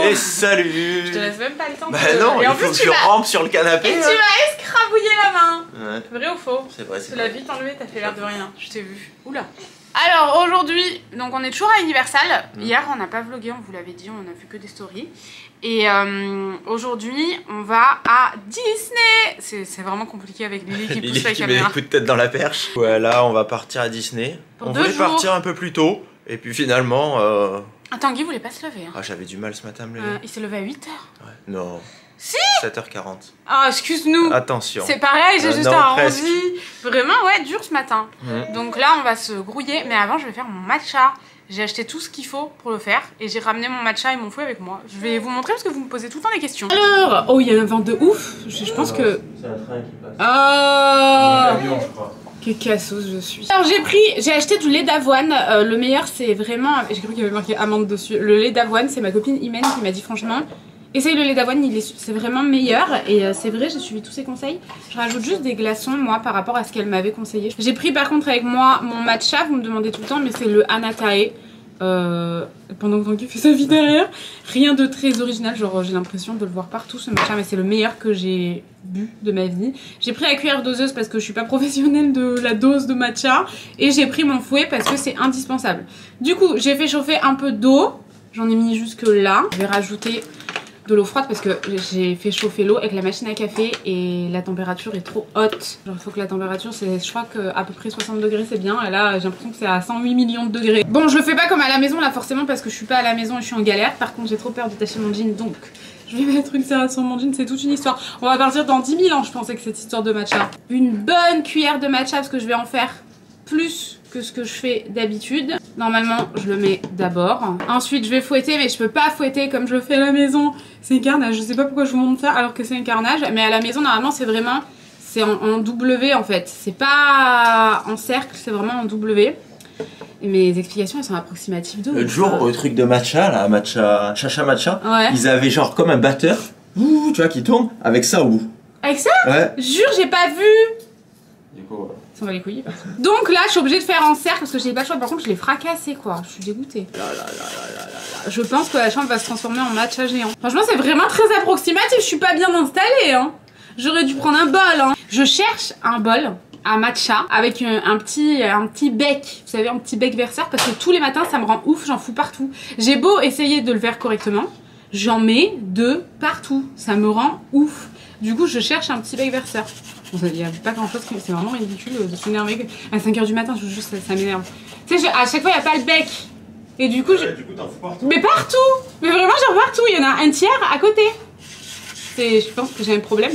Et salut. Je te laisse même pas le temps. Bah non, il faut que je rampe sur le canapé. Et tu m'as escrabouillé la main. Ouais. Vrai ou faux? C'est vrai, Tu l'as vite enlevé, t'as fait l'air de rien. Je t'ai vu. Oula. Alors aujourd'hui, donc on est toujours à Universal. Hier on n'a pas vlogué, on vous l'avait dit, on a fait que des stories. Et aujourd'hui on va à Disney. C'est vraiment compliqué avec Lily qui pousse la caméra. Lily qui met des coups de tête dans la perche. Voilà, on va partir à Disney. Pour on 2 voulait jours. partir un peu plus tôt. Et puis finalement... Attends, Guy voulait pas se lever. Hein. Ah, j'avais du mal ce matin à me lever. Il s'est levé à 8h. Ouais. Non. Si 7h40. Ah, excuse-nous. Attention. C'est pareil, j'ai juste non, arrondi. Vraiment, ouais, dur ce matin. Donc là, on va se grouiller. Mais avant, je vais faire mon matcha. J'ai acheté tout ce qu'il faut pour le faire. Et j'ai ramené mon matcha et mon fouet avec moi. Je vais vous montrer parce que vous me posez tout le temps des questions. Alors, oh, il y a un vent de ouf. Je pense que... C'est un train qui passe. Ah, Un avion, je crois. quelle casseuse je suis. Alors j'ai acheté du lait d'avoine. Le meilleur c'est vraiment... J'ai cru qu'il y avait marqué amande dessus. Le lait d'avoine, c'est ma copine Imen qui m'a dit franchement... Essaye le lait d'avoine, c'est vraiment meilleur. Et c'est vrai, j'ai suivi tous ses conseils. Je rajoute juste des glaçons, moi, par rapport à ce qu'elle m'avait conseillé. J'ai pris par contre avec moi mon matcha, vous me demandez tout le temps, mais c'est le Anatae. Pendant que Tanguy fait sa vie derrière. Rien de très original, genre j'ai l'impression de le voir partout ce matcha, mais c'est le meilleur que j'ai bu de ma vie. J'ai pris la cuillère doseuse parce que je suis pas professionnelle de la dose de matcha. Et j'ai pris mon fouet parce que c'est indispensable. Du coup, j'ai fait chauffer un peu d'eau. J'en ai mis jusque là. Je vais rajouter de l'eau froide parce que j'ai fait chauffer l'eau avec la machine à café et la température est trop haute. Genre il faut que la température, je crois qu'à peu près 60 degrés c'est bien, et là j'ai l'impression que c'est à 108 millions de degrés. Bon, je le fais pas comme à la maison là forcément parce que je suis pas à la maison et je suis en galère. Par contre j'ai trop peur de tacher mon jean, donc je vais mettre une serrade sur mon jean, c'est toute une histoire. On va partir dans 10 000 ans je pense avec cette histoire de matcha. Une bonne cuillère de matcha parce que je vais en faire plus que ce que je fais d'habitude. Normalement je le mets d'abord. Ensuite je vais fouetter, mais je peux pas fouetter comme je le fais à la maison. C'est un carnage, je sais pas pourquoi je vous montre ça alors que c'est un carnage. Mais à la maison normalement c'est vraiment... C'est en W en fait. C'est pas en cercle, c'est vraiment en W. Et mes explications elles sont approximatives de... L'autre jour au truc de matcha, là, matcha, chacha matcha, ouais. Ils avaient genre comme un batteur, tu vois, qui tourne, avec ça au bout. Avec ça? Ouais. Jure, j'ai pas vu. Du coup, voilà. Ça va les couilles. Donc là, je suis obligée de faire en cercle parce que j'ai pas le choix. Par contre, je l'ai fracassé quoi. Je suis dégoûtée. Je pense que la chambre va se transformer en matcha géant. Franchement, c'est vraiment très approximatif. Je suis pas bien installée. Hein. J'aurais dû prendre un bol. Hein. Je cherche un bol à matcha avec un petit bec. Vous savez, un petit bec verseur parce que tous les matins, ça me rend ouf. J'en fous partout. J'ai beau essayer de le faire correctement, j'en mets de partout. Ça me rend ouf. Du coup, je cherche un petit bec verseur. Il n'y a pas grand chose, c'est vraiment ridicule de s'énerver à 5h du matin, je vous jure, ça m'énerve. Tu sais, à chaque fois il n'y a pas le bec. Et du coup, du coup t'en fous partout. Mais partout. Mais vraiment, genre partout, il y en a un tiers à côté. Je pense que j'ai un problème.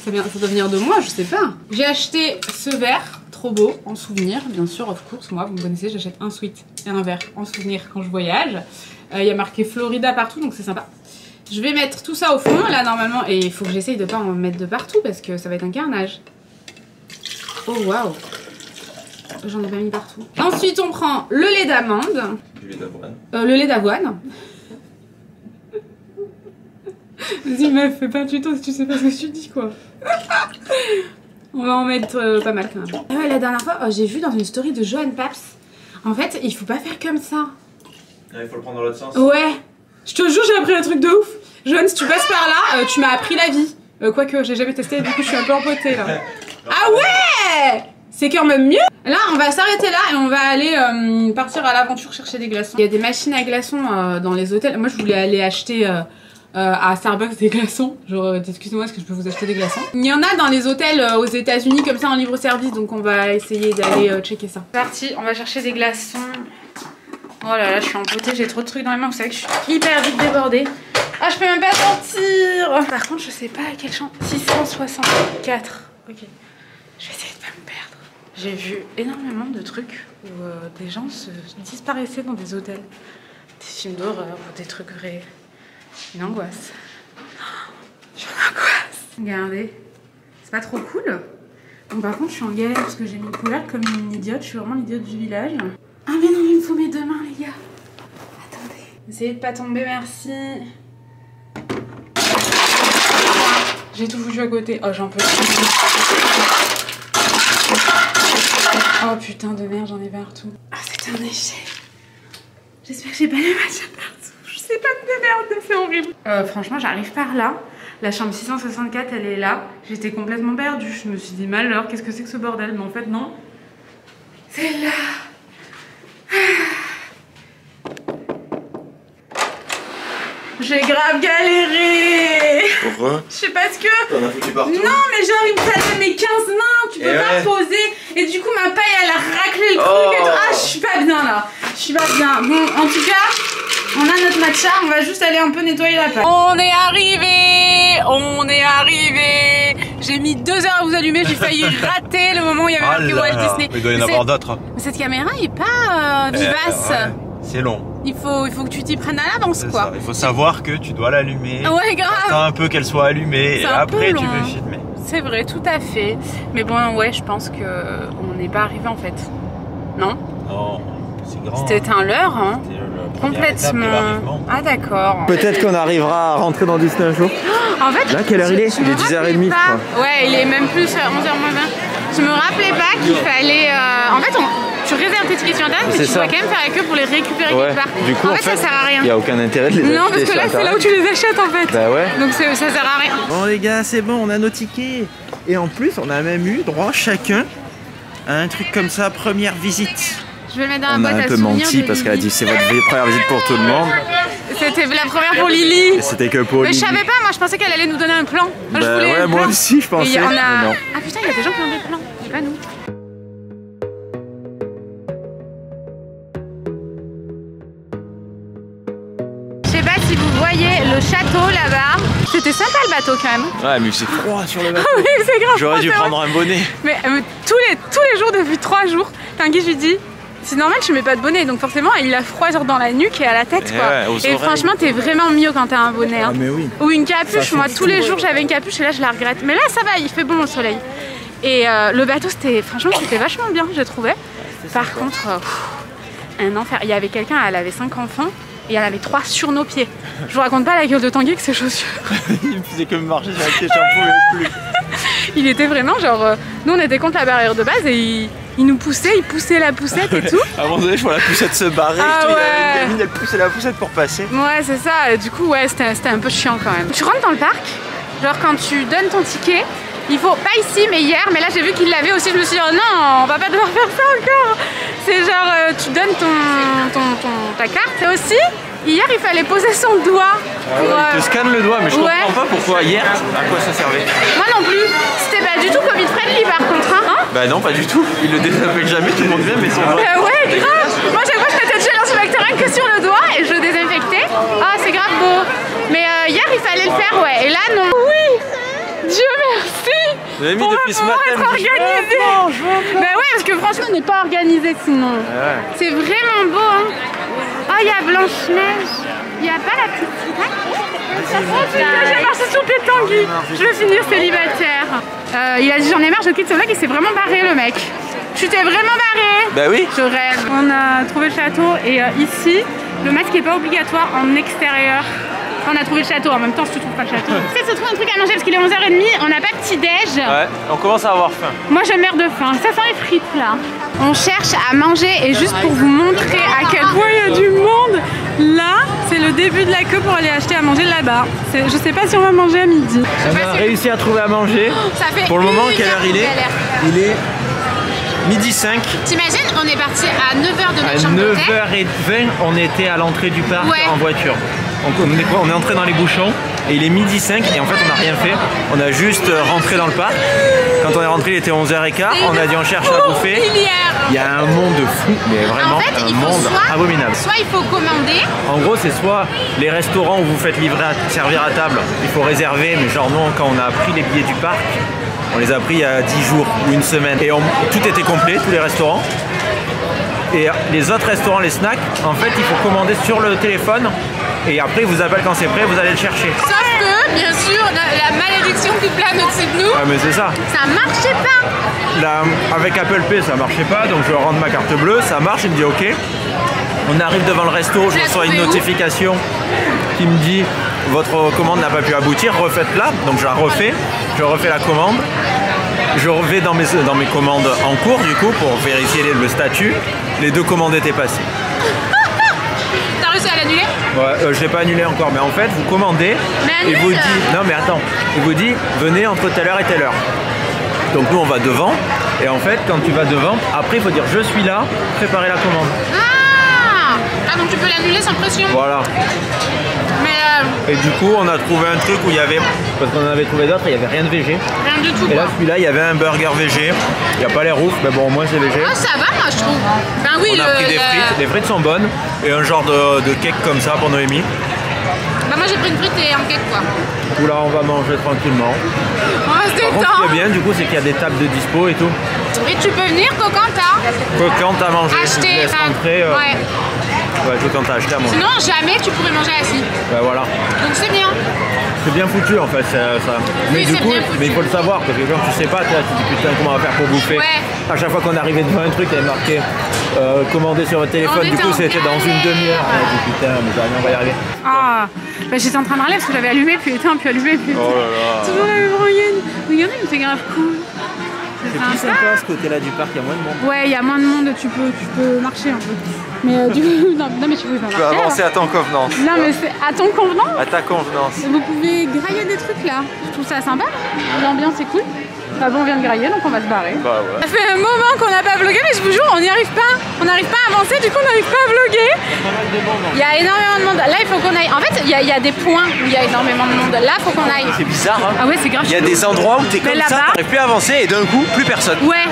Ça doit venir de moi, je sais pas. J'ai acheté ce verre, trop beau, en souvenir, bien sûr, of course. Moi, vous me connaissez, j'achète un sweat et un verre en souvenir quand je voyage. Il y a marqué Florida partout, donc c'est sympa. Je vais mettre tout ça au fond, là, normalement. Et il faut que j'essaye de pas en mettre de partout parce que ça va être un carnage. Oh, waouh. J'en ai pas mis partout. Ensuite, on prend le lait d'amande. Du lait d'avoine. Le lait d'avoine. Vas-y, meuf, fais pas un tuto si tu sais pas ce que tu dis, quoi. On va en mettre pas mal, quand même. Ah ouais, la dernière fois, j'ai vu dans une story de Johan Paps. En fait, il faut pas faire comme ça. Ah, il faut le prendre dans l'autre sens. Ouais. Je te jure, j'ai appris un truc de ouf. Johan, si tu passes par là, tu m'as appris la vie. Quoique, j'ai jamais testé, du coup, je suis un peu empotée, là. Ah ouais! C'est quand même mieux. Là, on va s'arrêter là et on va aller partir à l'aventure chercher des glaçons. Il y a des machines à glaçons dans les hôtels. Moi, je voulais aller acheter à Starbucks des glaçons. Genre, excusez-moi, est-ce que je peux vous acheter des glaçons? Il y en a dans les hôtels aux États-Unis comme ça en libre-service, donc on va essayer d'aller checker ça. C'est parti, on va chercher des glaçons. Oh là là, je suis empotée, j'ai trop de trucs dans les mains. Vous savez que je suis hyper vite débordée. Ah, je peux même pas sortir. Par contre, je sais pas à quelle chambre. 664. Ok. Je vais essayer de pas me perdre. J'ai vu énormément de trucs où des gens se disparaissaient dans des hôtels. Des films d'horreur ou des trucs vrais. Une angoisse. J'ai une angoisse. Regardez. C'est pas trop cool. Bon, par contre, je suis en galère parce que j'ai mis le couleur comme une idiote. Je suis vraiment l'idiote du village. Ah mais non, il me faut mes deux mains, les gars. Attendez. Essayez de pas tomber, merci. J'ai tout foutu à côté. Oh, j'en peux plus. Oh putain de merde, j'en ai partout. Ah, c'est un échec. J'espère que j'ai pas les matchs partout. Je sais pas me démerder. merde, c'est horrible. Franchement, j'arrive par là. La chambre 664, elle est là. J'étais complètement perdue. Je me suis dit, mal alors, qu'est-ce que c'est que ce bordel? Mais en fait, non. C'est là. J'ai grave galéré. Pourquoi? Je sais pas ce que... T'en as foutu partout? Non, mais genre, il me fallait mes 15 mains. Tu peux pas poser. Et du coup, ma paille, elle a raclé le truc et tout. Ah, je suis pas bien là. Je suis pas bien. Bon, en tout cas, on a notre matcha. On va juste aller un peu nettoyer la paille. On est arrivé. On est arrivé. J'ai mis 2 heures à vous allumer. J'ai failli rater le moment où il y avait marqué Walt Disney. Il doit y en avoir d'autres. Mais cette caméra est pas vivace. Ouais, c'est long. Il faut que tu t'y prennes à l'avance quoi. Ça. Il faut savoir que tu dois l'allumer. Ouais, grave. Attends un peu qu'elle soit allumée et après tu peux filmer. C'est vrai, tout à fait. Mais bon, ouais, je pense que on n'est pas arrivé en fait. Non? Non, c'est grand. C'était un leurre, hein? Complètement. Ah d'accord. Peut-être qu'on arrivera à rentrer dans Disney un jour. En fait, là, quelle heure il est? Il est 10h30 je crois. Ouais, il est même plus 11h moins 20. Je me rappelais pas qu'il fallait... En fait, tu réserves tes tickets sur internet, mais tu dois quand même faire la queue pour les récupérer quelque part. Du coup, en fait, ça sert à rien. Il n'y a aucun intérêt de les acheter. Non, parce que là, c'est là où tu les achètes en fait. Bah ouais. Donc ça sert à rien. Bon les gars, c'est bon, on a nos tickets. Et en plus, on a même eu droit chacun à un truc comme ça, première visite. Je vais le mettre dans la on boîte a un à peu menti parce qu'elle a dit c'est votre première visite pour tout le monde. C'était la première pour Lily. C'était que pour Lily. Mais je savais pas, moi je pensais qu'elle allait nous donner un plan. Moi, je voulais ouais, moi aussi je pensais. Non. Ah putain, il y a des gens qui ont des plans, c'est pas nous. Je sais pas si vous voyez le château là-bas. C'était sympa le bateau quand même. Ouais, mais c'est froid sur le bateau. Oui, c'est grave. J'aurais dû prendre un bonnet. Mais tous les jours depuis 3 jours, Tanguy, je lui dis, c'est normal, tu mets pas de bonnet, donc forcément il a froid genre dans la nuque et à la tête quoi. Et franchement, t'es vraiment mieux quand t'as un bonnet. Hein. Ah mais oui. Ou une capuche. Moi tous les jours j'avais une capuche et là je la regrette. Mais là ça va, il fait bon au soleil. Et le bateau franchement c'était vachement bien, j'ai trouvé. Par contre, un enfer. Il y avait quelqu'un, elle avait 5 enfants. Et il y en avait 3 sur nos pieds. Je vous raconte pas la gueule de Tanguy avec ses chaussures. Il me faisait que me marcher sur les pieds, j'en pouvais plus. Il était vraiment genre... nous on était contre la barrière de base et il nous poussait, il poussait la poussette et tout. À un moment donné, je vois la poussette se barrer. Ah ouais. Une gamine, elle poussait la poussette pour passer. Ouais, c'est ça. Et du coup, ouais, c'était un peu chiant quand même. Tu rentres dans le parc, genre quand tu donnes ton ticket, il faut, pas ici, mais hier, mais là j'ai vu qu'il l'avait aussi, je me suis dit, oh non, on va pas devoir faire ça encore. C'est genre, tu donnes ta carte. Et aussi, hier, il fallait poser son doigt. Il te scanne le doigt, mais je comprends pas pourquoi hier, à quoi ça servait. Moi non plus. C'était pas du tout Covid friendly par contre, hein. Bah non, pas du tout. Il le désinfecte jamais, tout le monde vient, mais son doigt. Ouais, grave. Moi, chaque fois, je mettais du gel antibactérien que sur le doigt et je le désinfectais. Ah, c'est grave beau. Mais hier, il fallait le faire, ouais. Et là, non. Oui. Dieu merci. Vous avez mis depuis ce matin. Être organisé. Bah ouais, parce que franchement, on n'est pas organisé sinon. Ouais. C'est vraiment beau. Hein. Oh, il y a Blanche-Neige. Il n'y a pas la petite j'ai marché sur le pied de Tanguy. Je veux finir célibataire. Il a dit j'en ai marre, je quitte ce mec. Il s'est vraiment barré le mec. Tu t'es vraiment barré. Bah oui. Je rêve. On a trouvé le château et ici, le masque n'est pas obligatoire en extérieur. On a trouvé le château, en même temps si tu trouves pas le château. Peut-être se trouve un truc à manger parce qu'il est 11h30, on n'a pas de petit déj. Ouais, on commence à avoir faim. Moi je meurs de faim, ça sent les frites là. On cherche à manger et juste pour vous montrer à quel point il y a du monde, là c'est le début de la queue pour aller acheter à manger là-bas. Je sais pas si on va manger à midi. On a réussi à trouver à manger. Ça fait pour le moment, quelle heure il est? Il est midi 5. T'imagines, on est parti à 9h de notre chambre d'hôtel. À 9h20, on était à l'entrée du parc en voiture. On est entré dans les bouchons et il est midi 5 et en fait on n'a rien fait. On a juste rentré dans le parc. Quand on est rentré il était 11h15, on a dit on cherche à bouffer. Il y a un monde fou, mais vraiment un monde abominable. Soit il faut commander. En gros c'est soit les restaurants où vous faites servir à table, il faut réserver, mais genre nous quand on a pris les billets du parc, on les a pris il y a 10 jours ou une semaine et tout était complet, tous les restaurants. Et les autres restaurants, les snacks, en fait il faut commander sur le téléphone. Et après, il vous appelle quand c'est prêt, vous allez le chercher. Sauf que, bien sûr, la malédiction qui plane au-dessus de nous. Ah, mais c'est ça. Ça marchait pas. Avec Apple Pay, ça marchait pas, donc je rentre ma carte bleue, ça marche, il me dit OK. On arrive devant le resto, je reçois une notification qui me dit votre commande n'a pas pu aboutir, refaites-la. Donc je la refais, je refais la commande. Je vais dans mes commandes en cours, du coup, pour vérifier le statut. Les 2 commandes étaient passées. réussi à l'annuler? Ouais, je l'ai pas annulé encore, mais en fait, vous commandez Mais et vous annule. dit, non mais attends, il vous dit, venez entre telle heure et telle heure. Donc nous on va devant, et en fait, quand tu vas devant, après il faut dire je suis là, préparez la commande. Ah, donc tu peux l'annuler sans pression. Voilà. Mais Et du coup, on a trouvé un truc où il y avait, parce qu'on en avait trouvé d'autres, il n'y avait rien de végé. rien du tout Et là, quoi. celui-là, il y avait un burger végé. Il n'y a pas l'air ouf, mais bon, au moins c'est végé. Ah, ça va moi je trouve. Ben oui, On a pris des frites, les frites sont bonnes, et un genre de cake comme ça pour Noémie. Bah moi j'ai pris une frite et un cake quoi. Du coup, là, on va manger tranquillement. On va se Par contre, ce qui détendre. est bien, du coup, c'est qu'il y a des tables de dispo et tout. Et tu peux venir Coquanta. Quand t'as mangé, tu te Acheter. laisses Enfin, rentrer. ouais. Ouais, tout quand t'as acheté à manger. Sinon jamais tu pourrais manger assis. Ouais, voilà. Donc c'est bien. C'est bien foutu en fait, ça. Mais Oui, du c'est coup, bien foutu. mais il faut le savoir, parce que quand tu sais pas, tu te dis putain, comment on va faire pour bouffer. Ouais. À chaque fois qu'on arrivait devant un truc, il y avait marqué commander sur votre téléphone, On du était coup en c'était dans une galère. demi-heure. On a dit putain, mais jamais on va y arriver. Ah, bah j'étais en train de râler parce que j'avais allumé puis éteint puis allumé puis éteint. Oh là là. Toujours la même rengaine. Regardez, mais c'est grave cool. C'est plus sympa ce côté-là du parc, il y a moins de monde. Ouais, il y a moins de monde, tu peux marcher un peu. Mais du coup, non mais tu peux pas Tu marcher. peux avancer à ton convenance. Non mais c'est à ton convenance. À ta convenance. Vous pouvez grailler des trucs là. Je trouve ça sympa. L'ambiance est cool. Bah bon, on vient de grailler donc on va se barrer. Bah ouais. Ça fait un moment qu'on n'a pas vlogué, mais je vous jure, on n'y arrive pas. On n'arrive pas à avancer, du coup on n'arrive pas à vloguer. Il y a énormément de monde. Là, il faut qu'on aille. En fait, il y a des points où il y a énormément de monde. Là, il faut qu'on aille. C'est bizarre, hein. Ah ouais, c'est grave. Il y a chelou. des endroits où t'es Mais comme ça, là-bas- t'arrives plus à avancer et d'un coup, plus personne. Ouais,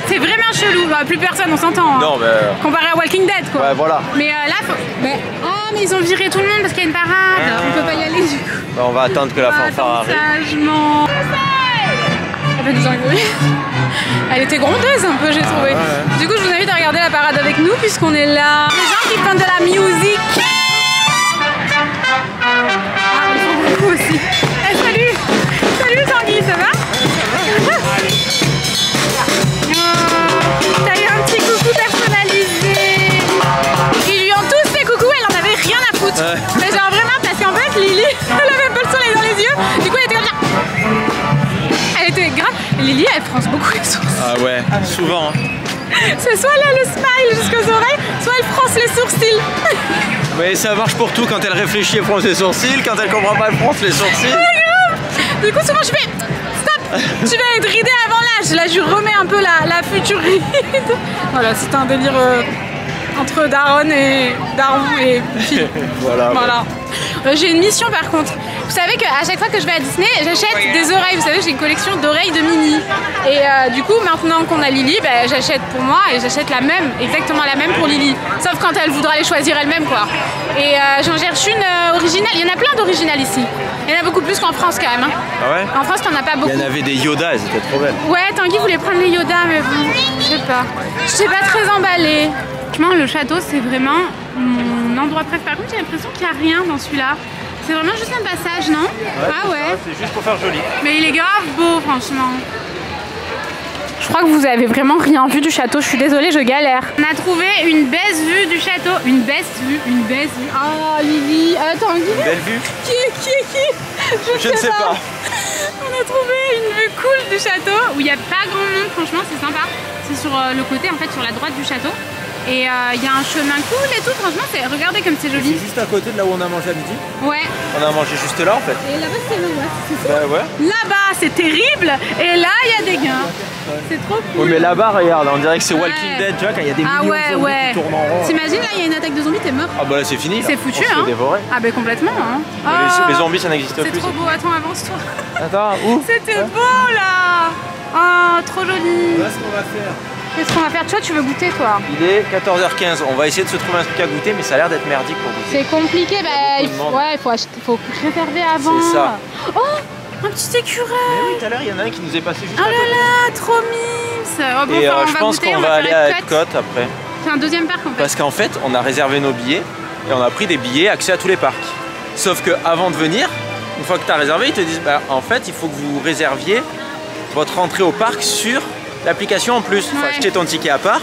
c'est vraiment chelou. Bah, plus personne, on s'entend. hein. Non, mais. Comparé à Walking Dead, quoi. Ouais, voilà. Mais là, faut. Mais... Oh, mais ils ont viré tout le monde parce qu'il y a une parade. On peut pas y aller du coup. Bah, on va attendre que la fanfare Attends, arrive. sagement. Elle va nous engueuler. Elle était grondeuse un peu, j'ai trouvé. Du coup, je vous invite à regarder la parade avec nous puisqu'on est là. Les gens qui font de la musique. Ah, ils font beaucoup aussi. Eh, salut. Salut Tanguy, ça va? T'as eu un petit coucou personnalisé. Ils lui ont tous fait coucou, elle en avait rien à foutre. Ouais. Mais genre vraiment parce qu'en fait Lily, elle avait un peu le soleil dans les yeux. Du coup elle était comme ça. Elle était grave. Lily elle fronce beaucoup les sourcils. Ah ouais, souvent. hein. C'est soit elle a le smile jusqu'aux oreilles, soit elle fronce les sourcils. Mais ça marche pour tout. Quand elle réfléchit, elle fronce les sourcils. Quand elle comprend pas, elle fronce les sourcils. Du coup souvent je fais stop, tu vas être ridée avant l'âge. Là je lui remets un peu la future ride. Voilà, c'est un délire entre daron et fille. Voilà. Voilà. J'ai une mission par contre. Vous savez qu'à chaque fois que je vais à Disney, j'achète des oreilles. Vous savez, j'ai une collection d'oreilles de Minnie. Et du coup, maintenant qu'on a Lily, bah, j'achète pour moi et j'achète la même, exactement la même pour Lily. Sauf quand elle voudra les choisir elle-même, quoi. Et j'en cherche une originale. Il y en a plein d'originales ici. Il y en a beaucoup plus qu'en France quand même. hein. Ah ouais. En France, t'en as pas beaucoup. Il y en avait des Yoda, elles étaient trop belles. Ouais, Tanguy voulait prendre les Yoda, mais bon, je sais pas. Je suis pas très emballée. Franchement, le château, c'est vraiment mon endroit préféré. Par contre, j'ai l'impression qu'il n'y a rien dans celui-là. C'est vraiment juste un passage, non? Ah ouais. C'est juste pour faire joli. Mais il est grave beau, franchement. Je crois que vous avez vraiment rien vu du château. Je suis désolée, je galère. On a trouvé une baisse vue du château. Une baisse vue. Oh, Lily. Tanguy. Belle vue. Qui? Je ne sais pas. On a trouvé une vue cool du château où il n'y a pas grand monde, franchement c'est sympa. C'est sur le côté, en fait, sur la droite du château. Et il y a un chemin cool et tout, franchement, regardez comme c'est joli. C'est juste à côté de là où on a mangé à midi. Ouais. On a mangé juste là en fait. Et là-bas c'est l'ouest. Bah ouais. Là-bas c'est terrible et là il y a des gains. C'est trop cool. Oui, mais là-bas, regarde, on dirait que c'est Ouais. Walking Dead, tu vois, quand il y a des Ah millions ouais, de zombies ouais. qui tournent en rond. T'imagines là, il y a une attaque de zombies, t'es mort. Ah bah là, c'est fini. là. C'est foutu, On se fait hein. dévorer. Ah bah complètement, hein. Les zombies, ça n'existe C'est plus. trop beau, attends, avance-toi. Attends, où? C'était beau là. Oh, trop joli. Voilà ce qu'on va faire. Qu'est-ce qu'on va faire? Tu veux goûter toi? Il est 14h15. On va essayer de se trouver un truc à goûter, mais ça a l'air d'être merdique pour goûter. C'est compliqué, bah, Il y a beaucoup de monde. ouais, faut réserver avant. C'est ça. Oh, un petit écureuil. Mais oui, tout à l'heure, il y en a un qui nous est passé juste Oh à là côté. là, trop mimes. Oh, bon, Et enfin, on je va pense goûter, qu'on on va aller faire à Epcot. Epcot après. C'est un deuxième parc en fait. Parce qu'en fait, on a réservé nos billets et on a pris des billets accès à tous les parcs. Sauf que avant de venir, une fois que tu as réservé, ils te disent bah, en fait, il faut que vous réserviez votre entrée au parc sur l'application en plus. Il faut Ouais. acheter ton ticket à part.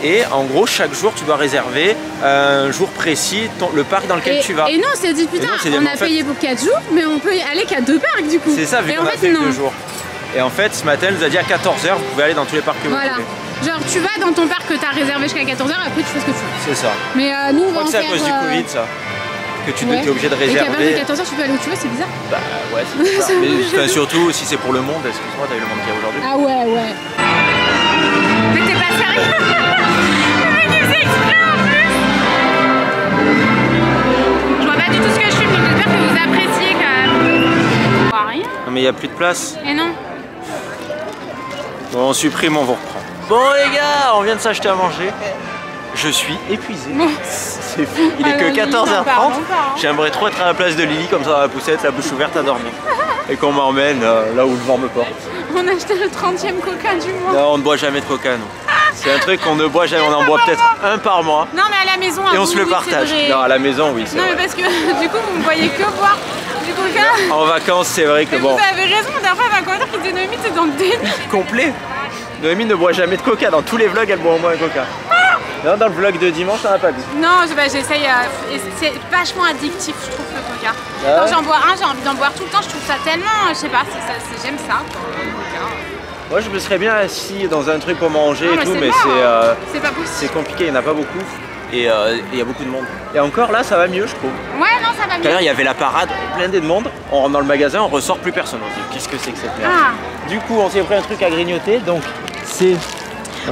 Et en gros, chaque jour, tu dois réserver un jour précis le parc dans lequel tu vas. Et nous on s'est dit putain, Et nous, on s'est dit, on mais a en fait- payé pour 4 jours, mais on peut y aller qu'à 2 parcs du coup. C'est ça, vu Et qu'on en a fait, fait non. 2 jours. Et en fait, ce matin, elle nous a dit à 14h, vous pouvez aller dans tous les parcs que Voilà. vous voulez. Genre tu vas dans ton parc que t'as réservé jusqu'à 14h et après tu fais ce que tu veux. C'est ça. Mais nous on va en C'est à faire... cause du Covid ça. Que tu ouais. étais obligé de Et qu'à partir de réserver. 14h tu peux aller où tu veux, c'est bizarre. Bah ouais, c'est ça. Mais enfin, surtout si c'est pour le monde, excuse-moi, t'as vu le monde qu'il y a aujourd'hui. Ah ouais, ouais. Mais t'es pas sérieux? Le mec il faisait exprès en plus. Je vois pas du tout ce que je filme, donc j'espère que vous appréciez quand même. On voit rien. Non mais il n'y a plus de place. Et non. Bon, on supprime, on vous reprend. Bon les gars, on vient de s'acheter à manger. Je suis épuisé. Bon. C'est fou. Il est que 14h30. J'aimerais trop être à la place de Lily, comme ça dans la poussette, la bouche ouverte à dormir. Et qu'on m'emmène là où le vent me porte. On a acheté le 30e coca du mois. Non, on ne boit jamais de coca, non. C'est un truc qu'on ne boit jamais, on en boit peut-être un par mois. Non mais à la maison, Et on se le partage. Non, à la maison, oui, c'est non vrai. mais parce que du coup vous ne voyez que boire du coca. En vacances, c'est vrai que Mais bon. vous avez raison, la dernière fois il y avait un commentaire qui disait Noémie c'est dans le déni. Complet. Noémie ne boit jamais de coca. Dans tous les vlogs, elle boit au moins un coca. Non, dans le vlog de dimanche, on n'a pas vu. Non, j'essaye. C'est vachement addictif, je trouve, le coca. Ah Quand ouais. j'en bois un, j'ai envie d'en boire tout le temps. Je trouve ça tellement. Je sais pas, j'aime ça. Moi, je me serais bien assis dans un truc pour manger Non, et mais tout, c'est mais mort. C'est pas c'est possible. compliqué, il n'y en a pas beaucoup. Et il y a beaucoup de monde. Et encore là, ça va mieux, je trouve. Ouais, non, ça va Tout à l'heure, mieux. il y avait la parade, blindé de monde. On rentre dans le magasin, on ressort plus personne. On se dit, qu'est-ce que c'est que cette merde? Ah. Du coup, on s'est pris un truc à grignoter, donc c'est.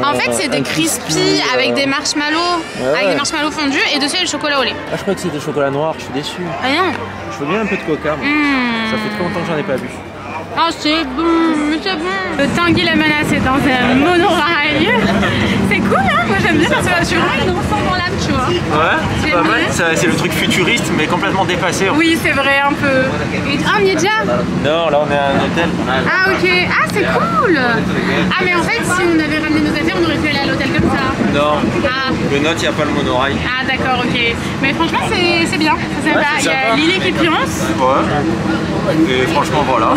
En fait, c'est des crispies avec des marshmallows, avec des marshmallows fondus et dessus il y a le chocolat au lait. Ah, je crois que c'était chocolat noir, je suis déçu. Ah non. Je veux bien un peu de coca, moi. Ça fait trop longtemps que j'en ai pas bu. Oh, c'est bon, mais c'est bon. Le Tanguy la menace est dans un monorail. C'est cool, hein. Moi j'aime bien parce que je suis vraiment une enfant dans l'âme, tu vois. Ouais, c'est pas mal. C'est le truc futuriste, mais complètement dépassé. Oui, c'est vrai, un peu. Ah, on y est déjà? Non, là on est à un hôtel. Ah, ok. Ah, c'est cool. Ah, mais en fait, si on avait ramené nos affaires, on aurait pu aller à l'hôtel comme ça. Non, Ah. le note, il n'y a pas le monorail. Ah, d'accord, ok. Mais franchement, c'est bien. C'est sympa. c'est Il y a sympa. Lily qui pionce. Ouais. Et franchement, voilà.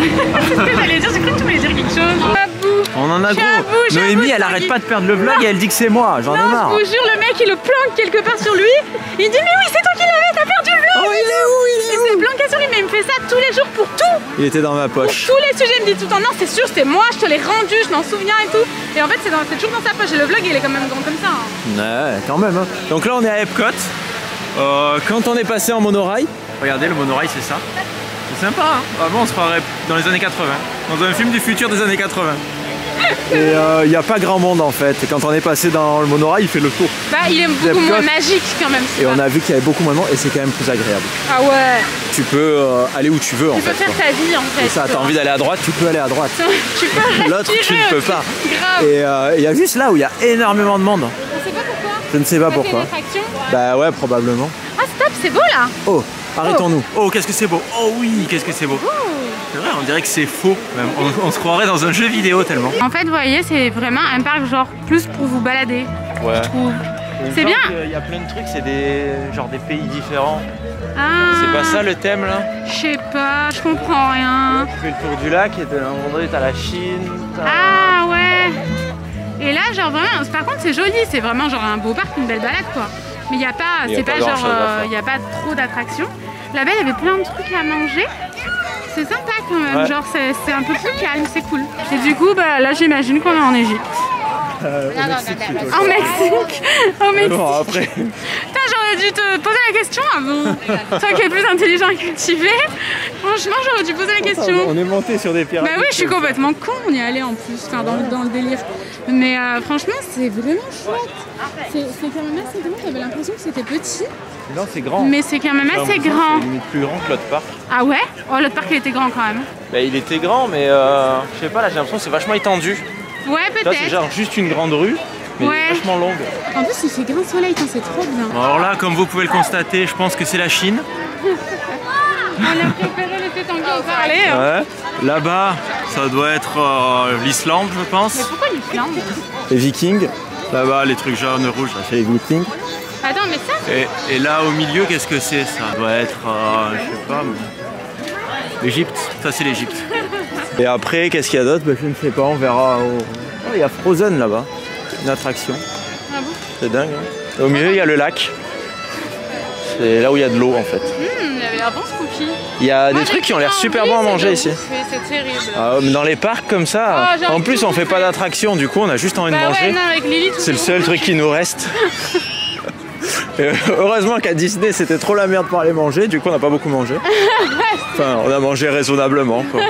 C'est ce que j'allais dire, j'ai cru que tu voulais dire quelque chose. J'avoue. On en a gros. J'avoue, Noémie, elle Tanguy. arrête pas de perdre le vlog et elle dit que c'est moi. J'en ai Non, marre. je vous jure, le mec il le planque quelque part sur lui. Il dit mais oui c'est toi qui l'avais, t'as perdu le vlog. Oh, il est où? Il s'est planqué sur lui, mais il me fait ça tous les jours pour tout. Il était dans ma Pour poche. tous les sujets, il me dit tout le temps non c'est sûr c'était moi, je te l'ai rendu, je m'en souviens et tout. Et en fait c'est toujours dans sa poche et le vlog il est quand même grand comme ça. Hein. Ouais, quand même. Hein. Donc là, on est à Epcot. Quand on est passé en monorail, regardez, le monorail, c'est ça. C'est sympa, hein. Vraiment, on se croirait dans les années 80. Dans un film du futur des années 80. Et il n'y a pas grand monde en fait. Et quand on est passé dans le monorail, il fait le tour. Bah il est beaucoup Epcot. moins magique quand même. Et on a vu qu'il y avait beaucoup moins de monde et c'est quand même plus agréable. Ah ouais. Tu peux aller où tu veux en Tu peux fait. faire quoi. ta vie en fait. Et ça, t'as envie d'aller à droite, tu peux aller à droite. Tu peux L'autre, tu respirer ne peux aussi. pas. Grave. Et il y a juste là où il y a énormément de monde. On sait pas pourquoi. Je ne sais pas Ça, c'est pourquoi. une attraction. Bah ouais, probablement. Ah stop, c'est beau là. Oh, arrêtons-nous. Oh, qu'est-ce que c'est beau. Oh oui, qu'est-ce que c'est beau. C'est vrai, on dirait que c'est faux. Même. On se croirait dans un jeu vidéo tellement. En fait, vous voyez, c'est vraiment un parc genre plus pour vous balader, Ouais. je trouve. C'est bien. Il y a plein de trucs, c'est des pays différents. Ah, C'est pas ça le thème là? je sais pas, je comprends rien. Tu fais le tour du lac et à un moment donné t'as la Chine. Ah ouais. Et là, genre vraiment, par contre, c'est joli, c'est vraiment genre un beau parc, une belle balade quoi. Mais il y a pas, Il y a c'est pas pas grand-chose genre, à faire. il y a pas trop d'attractions. Là-bas, il y avait plein de trucs à manger. C'est sympa quand même, Ouais. genre c'est un peu plus calme, c'est cool. Et du coup, bah là, j'imagine qu'on est en Égypte. Au Mexique plutôt. En Mexique. Au Mexique. Bon, après. Putain, j'aurais dû te poser la question avant. Toi qui es plus intelligent et cultivé, franchement, j'aurais dû poser la question. On est monté sur des pyramides. Bah oui, je suis complètement con, on y est allé en plus, enfin, dans le délire. Mais franchement, c'est vraiment chouette. C'est quand même assez étonnant, j'avais l'impression que c'était petit, Non, c'est grand. mais c'est quand même assez grand. C'est limite plus grand que l'autre parc. Ah ouais? Oh, l'autre parc il était grand quand même. Bah, il était grand, mais je sais pas, là j'ai l'impression que c'est vachement étendu. Ouais, Là, c'est peut-être. genre juste une grande rue, mais Ouais. vachement longue. En plus, il fait grand soleil, putain, c'est trop bien. Alors là, comme vous pouvez le constater, je pense que c'est la Chine. On a préféré laisser Tanguy en parler. Hein. Ouais. Là-bas, ça doit être l'Islande, je pense. Mais pourquoi l'Islande? Les Vikings. Là-bas, les trucs jaunes, rouges, c'est les Vikings. Attends, mais ça, Et là, au milieu, qu'est-ce que c'est? Ça doit être, je sais pas, l'Égypte. Ça, c'est l'Égypte. Et après, qu'est-ce qu'il y a d'autre? Je ne sais pas, on verra. Oh, il y a Frozen là-bas, une attraction. ah bon? C'est dingue. Hein. Au milieu, il y a le lac. C'est là où il y a de l'eau en fait. Il avait l'air bon ce cookie. Il y a des trucs qui ont l'air super bons à manger ici. C'est terrible. Ah, mais dans les parcs comme ça, en plus on fait pas d'attraction, du coup on a juste envie de manger. Ouais, non, avec Lily, c'est le seul truc qui nous reste. Et heureusement qu'à Disney c'était trop la merde pour aller manger, du coup on n'a pas beaucoup mangé. Enfin on a mangé raisonnablement quoi.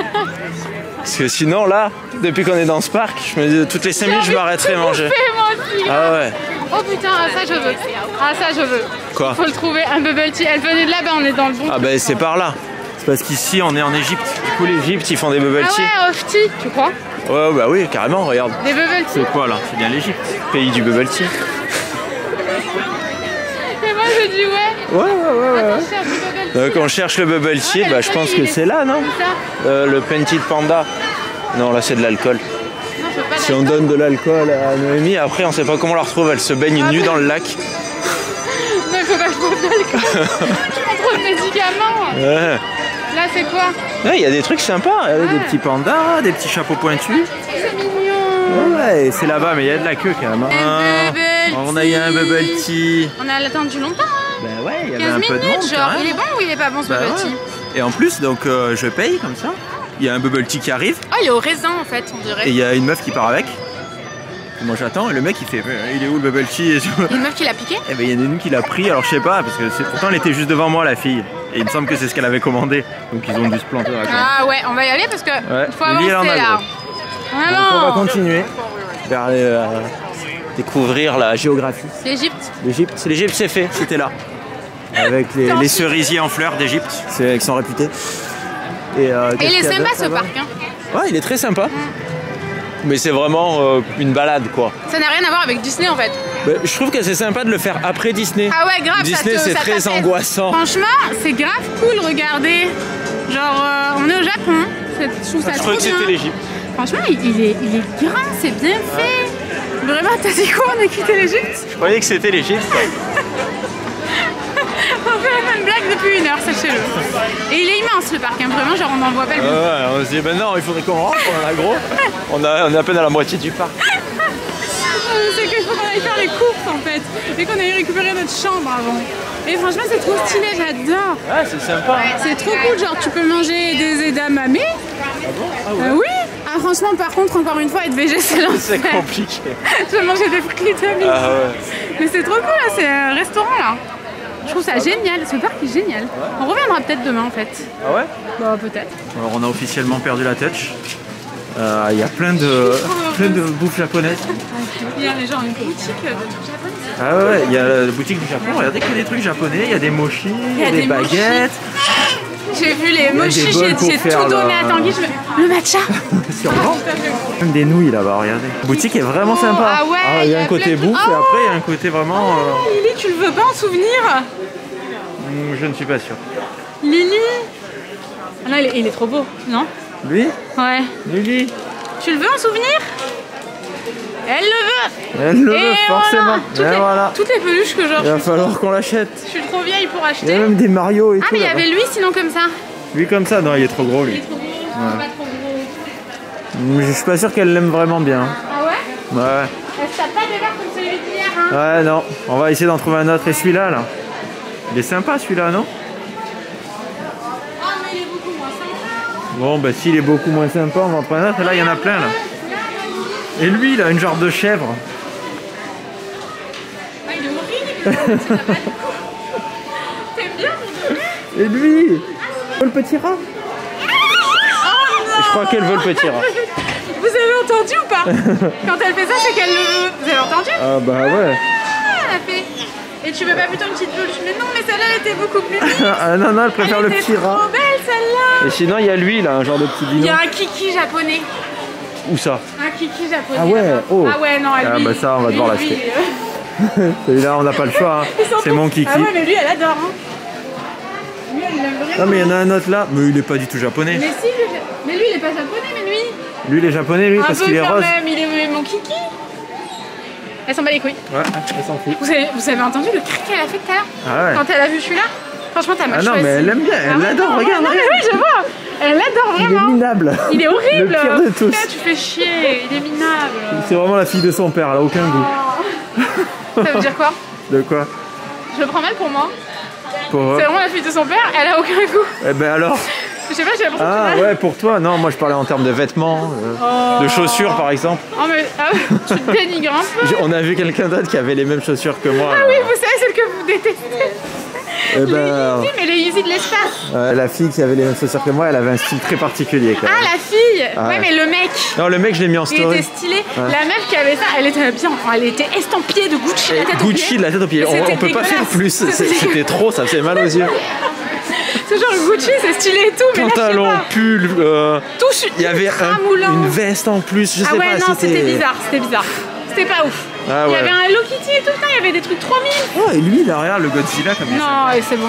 Parce que sinon là, depuis qu'on est dans ce parc, je me dis toutes les 5 minutes je m'arrêterai manger. Ah ouais. Oh putain, ça je veux. Ah ça je veux. Quoi? Faut le trouver, un bubble tea. Elle venait de là-bas, on est dans le bon. Ah bah c'est par là. C'est parce qu'ici on est en Égypte. Du coup l'Égypte ils font des bubble tea. Ah ouais, off tea, tu crois? Ouais bah oui carrément, regarde. Des bubble tea. C'est quoi là? C'est bien l'Égypte, pays du bubble tea. Et moi je dis ouais. Ouais. Donc on cherche le bubble tea, bah je pense que c'est là non? Le Painted Panda. Non là c'est de l'alcool. Si on donne de l'alcool à Noémie, après on sait pas comment la retrouve, elle se baigne nue dans le lac. Non il faut pas que je boive d'alcool. Je prends trop de médicaments. Ouais. Là c'est quoi? Ouais, il y a des trucs sympas, il y a des petits pandas, des petits chapeaux pointus. C'est mignon. Ouais, c'est là-bas mais il y a de la queue quand même. On a eu un bubble tea. On a attendu longtemps hein. Ben ouais, il y avait 15 un peu de minutes monde, genre, il est bon ou il est pas bon ce bubble tea? Et en plus donc je paye comme ça. Il y a un bubble tea qui arrive. Oh il est au raisin en fait on dirait. Et il y a une meuf qui part avec. Et moi j'attends et le mec il fait il est où le bubble tea et tout. Il y a une meuf qui l'a piqué? Et ben il y en a une qui l'a pris, alors je sais pas parce que pourtant elle était juste devant moi la fille. Et il me semble que c'est ce qu'elle avait commandé. Donc ils ont dû se planter dans la commande. Ah ouais on va y aller parce que faut avancer là. Donc on va continuer vers découvrir la géographie. L'Égypte. L'Égypte c'est fait, c'était là. Avec les cerisiers en fleurs d'Égypte, c'est qui sont réputés. Et il est sympa ce parc hein. Ouais il est très sympa. Mais c'est vraiment une balade quoi. Ça n'a rien à voir avec Disney en fait. Bah, je trouve que c'est sympa de le faire après Disney. Ah ouais grave. Disney c'est très angoissant. Franchement c'est grave cool, regardez. Genre on est au Japon. Je trouve ça je trop croyais que bien. c'était l'Égypte. Franchement il est grand, c'est bien fait. Vraiment t'as dit quoi, on a quitté l'Égypte? Je croyais que c'était l'Égypte. On fait la même blague depuis 1 heure, sachez-le. Et il est immense le parc, hein, vraiment, genre on n'en voit pas le bout. Ouais, on se dit, ben non, il faudrait qu'on rentre, on en a gros. On est à peine à la moitié du parc. C'est qu'il faut qu'on aille faire les courses en fait, et qu'on aille récupérer notre chambre avant. Et franchement, c'est trop stylé, j'adore. Ouais, c'est sympa. C'est trop cool, genre tu peux manger des edamame. Ah bon? Ah ouais. Oui. Ah franchement, par contre, encore une fois, être végé, c'est l'enfer. C'est compliqué. Je vais manger des fruits vitamines. Ah ouais. Mais c'est trop cool, là, c'est un restaurant là. Je trouve ça génial, ce parc est génial. Ouais. On reviendra peut-être demain en fait. Ah ouais? Bah peut-être. Alors on a officiellement perdu la touch. Il y a plein de bouffe japonaise. Il y a genre une boutique de trucs japonais. Ah ouais, il y a la boutique du Japon, regardez qu'il y a des trucs japonais, il y a des mochis, il y a des baguettes. J'ai vu les mochis, j'ai tout donné à Tanguy, le matcha. Sûrement. Même des nouilles là-bas, regardez. La boutique est vraiment sympa. Ah ouais, il y a un côté bouffe et après il y a un côté vraiment... Lily, tu le veux pas en souvenir? Je ne suis pas sûr. Lily. Ah non, il est trop beau, non? Lui? Ouais. Lily. Tu le veux en souvenir? Elle le veut. Elle le veut, forcément. Voilà. Toutes les peluches que genre... Il va falloir qu'on l'achète. Je suis trop vieille pour acheter. Il y a même des Mario et tout. Ah mais il y avait lui sinon comme ça. Lui comme ça? Non, il est trop gros lui. Il est trop gros, pas trop gros. Je suis pas sûr qu'elle l'aime vraiment bien. Ah ouais? Ouais. Elle se tape pas des verres comme celui d'hier hein? Ouais non, on va essayer d'en trouver un autre. Et celui-là là, il est sympa celui-là, non? Ah mais il est beaucoup moins sympa. Bon bah s'il est beaucoup moins sympa, on va en prendre un autre. Et là il y en a plein là. Et lui il a une genre de chèvre. Ah il est horrible. T'aimes bien mon bébé? Et lui, le petit rat. Je crois qu'elle veut le petit rat. Vous avez entendu ou pas? Quand elle fait ça, c'est qu'elle le veut. Vous avez entendu? Ah bah ouais. Ah, elle a fait. Et tu veux pas plutôt une petite peluche? Mais non, mais celle-là elle était beaucoup plus belle. Ah non, non, elle préfère le petit rat. Trop belle celle-là. Et sinon il y a lui là, un genre de petit Il y bidon. a un kiki japonais. Où ça? Un kiki japonais. Ah ouais, oh. Ah ouais, non, elle Ah bah ça, on va devoir l'acheter. Celui-là on n'a pas le choix, hein. C'est mon kiki. Ah ouais, mais lui elle adore. Hein. Lui elle l'aime vraiment. Non mais il y en a un autre là, mais il est pas du tout japonais. Mais si, mais lui il est pas japonais, mais lui. Lui il est japonais lui parce qu'il est rose. Même, il est mon kiki. Elle s'en bat les couilles. Ouais, elle s'en fout. Vous avez entendu le cri qu'elle a fait tout à l'heure? Ah ouais. Quand elle a vu celui-là? Franchement, t'as mal choisi. Ah non, mais elle aime bien, elle l'adore, regarde. Non, mais oui, je vois. Elle l'adore vraiment. Il est minable. Il est horrible. Le pire de tous. Là, tu fais chier. Il est minable. C'est vraiment la fille de son père, elle a aucun goût. Ça veut dire quoi? De quoi? Je le prends mal pour moi. Pour... C'est vraiment la fille de son père, elle a aucun goût. Eh ben alors. Je sais pas, j'ai l'impression Ah que ouais, pour toi. Non, moi je parlais en termes de vêtements, de chaussures par exemple. Oh mais tu te dénigres un peu. On a vu quelqu'un d'autre qui avait les mêmes chaussures que moi. Ah oui, vous savez, celle que vous détestez. Eh Les ben, Yeezy, mais les Yeezy de l'espace. la fille qui avait les mêmes chaussures que moi, elle avait un style très particulier quand même. Ah, la fille. Ah ouais, ouais. mais le mec. Non, le mec, je l'ai mis en Il story. était stylé. La meuf qui avait ça, elle était bien. Elle était estampillée de Gucci de la tête aux Gucci pieds. de la tête aux pieds. On peut pas faire plus. C'était trop, ça faisait mal aux yeux. C'est genre Gucci, c'est stylé et tout, mais Pantalon, là, pull, tout il y avait une veste en plus, je sais Ah ouais, pas. non, c'était bizarre, C'était pas ouf. Ah Il y ouais. avait un Hello Kitty et tout, putain, il y avait des trucs trop mignons. Oh, et lui, derrière le Godzilla comme il Non, et c'est bon.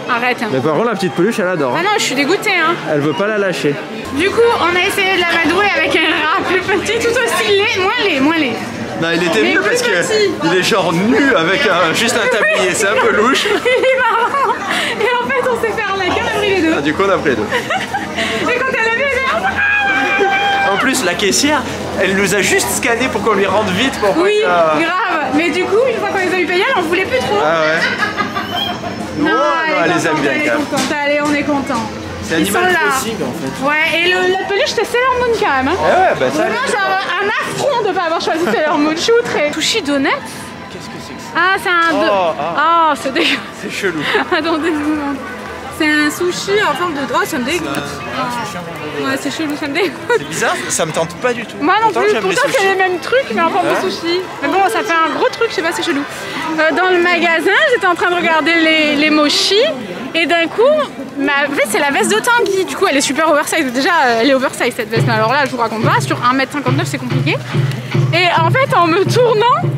Arrête. Mais par contre, la petite peluche, elle adore. Ah non, je suis dégoûtée. Hein. Elle veut pas la lâcher. Du coup, on a essayé de l'amadouer avec un rat plus petit, tout aussi laid, moins laid. Non, il était Mais mieux plus parce petit. qu'il est genre nu avec juste un tablier, c'est un peu louche. Il est marrant. Et en fait, on s'est fait arnaquer, on a pris les deux. Ah, du coup, on a pris les deux. Et quand elle a vu, elle a En plus, la caissière, elle nous a juste scanné pour qu'on lui rende vite pour oui, pas que- grave. Mais du coup, une fois qu'on les a eu payés, elle en voulait plus trop. Ah ouais. Non, elle les aime bien elle est quand même. contente. Allez, on est content. C'est Ils sont Animal là. Crossing en fait. Ouais, et la peluche, c'était Sailor Moon quand même. Hein. Ah ouais, bah ça. Vraiment, j'ai un affront de pas avoir choisi Sailor Moon. Je suis outrée. Sushi donut. Qu'est-ce que c'est que ça? Ah, c'est un... Oh, c'est dégueu. C'est chelou. Attendez une seconde. C'est un sushi en forme de... Oh, ça me dégoûte. Ouais, c'est chelou, ça me dégoûte. C'est bizarre, ça me tente pas du tout. Moi non Pourtant, plus, j'aime les pourtant c'est sushis. les mêmes trucs mais en forme de sushi. Mais bon, ça fait un gros truc, je sais pas, c'est chelou. Dans le magasin, j'étais en train de regarder les mochis et d'un coup, ma veste c'est la veste de Tanguy. Du coup, elle est super oversize. Déjà, elle est oversize cette veste. Mais alors là, je vous raconte pas, sur 1m59 c'est compliqué. Et en fait, en me tournant,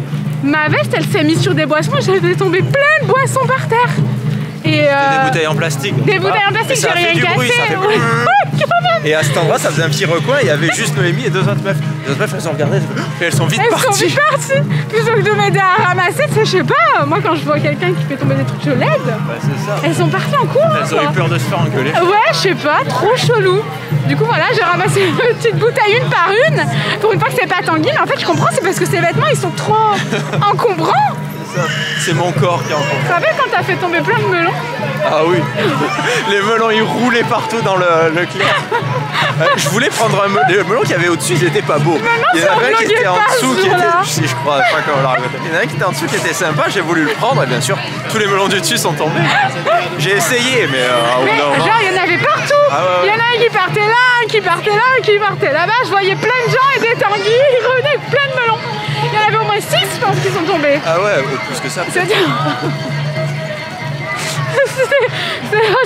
ma veste elle s'est mise sur des boissons et j'avais tombé plein de boissons par terre. Et Des bouteilles en plastique. donc des ça va. bouteilles en Mais plastique, ça j'ai a fait rien du bruit, ça cassé. fait Ouais. Et à cet endroit, ça faisait un petit recoin. Il y avait juste Noémie et deux autres meufs. Les autres meufs, elles ont regardé et elles sont vite Elles sont parties. vite parties. Plutôt que de m'aider à ramasser, tu sais, je sais pas, moi quand je vois quelqu'un qui fait tomber des trucs, je l'aide. Bah, c'est ça. Elles sont parties en courant. Elles ont eu quoi. peur de se faire engueuler. Ouais, je sais pas, trop chelou. Du coup, voilà, j'ai ramassé une petite bouteille une par une. Pour une fois que c'est pas Tanguy, mais en fait, je comprends, c'est parce que ces vêtements ils sont trop encombrants. C'est mon corps qui est en Tu te rappelles quand t'as fait tomber plein de melons? Ah oui. Les melons, ils roulaient partout dans le clair. Je voulais prendre le melon qu'il y avait au-dessus, ils étaient pas beaux. Il y en avait un qui était en dessous, qui était, si je crois pas comment on l'a raconté. Il y en a un qui était en dessous qui était sympa, j'ai voulu le prendre et bien sûr tous les melons du dessus sont tombés. J'ai essayé mais au bout Mais d'un moment- genre, il y en avait partout. Ah ouais, Il y en a un qui partait là, un qui partait là, un qui partait là-bas. Je voyais plein de gens et des Tanguy, ils revenaient avec plein de melons. Il y en avait au moins 6, je pense, qui sont tombés. Ah ouais, plus que ça. peut-être. C'est-à-dire...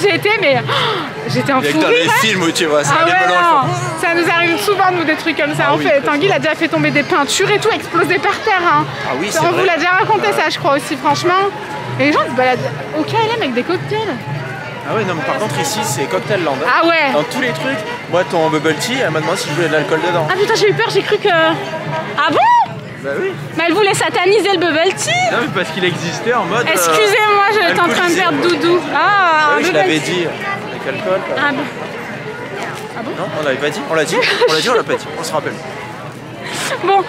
J'ai été, mais j'étais en Il y a fou que dans les rire, hein. films où tu vois ça, Ah les ouais, melons non. ils font. Ça nous arrive souvent, nous, des trucs comme ça. Ah En oui, fait, très Tanguy, il a déjà fait tomber des peintures et tout, exploser par terre. Hein. Ah oui, c'est On vous vrai. l'a déjà raconté, ça, je crois aussi, franchement. Et les gens se baladent au KLM avec des cocktails. Ah ouais, non, mais par contre ici c'est Cocktail Land. Ah ouais. Dans tous les trucs, moi ton bubble tea, elle m'a demandé si je voulais de l'alcool dedans. Ah putain, j'ai eu peur, j'ai cru que... Ah bon? Bah oui. Mais elle voulait sataniser le bubble tea. Non mais parce qu'il existait en mode. Excusez-moi, j'étais en train de faire doudou. Ah, un Oui, je bubble l'avais tea. dit. Avec alcool. Ah bon. Non, on l'avait pas dit. On l'a dit. On l'a dit, on l'a pas dit. On se rappelle. Bon,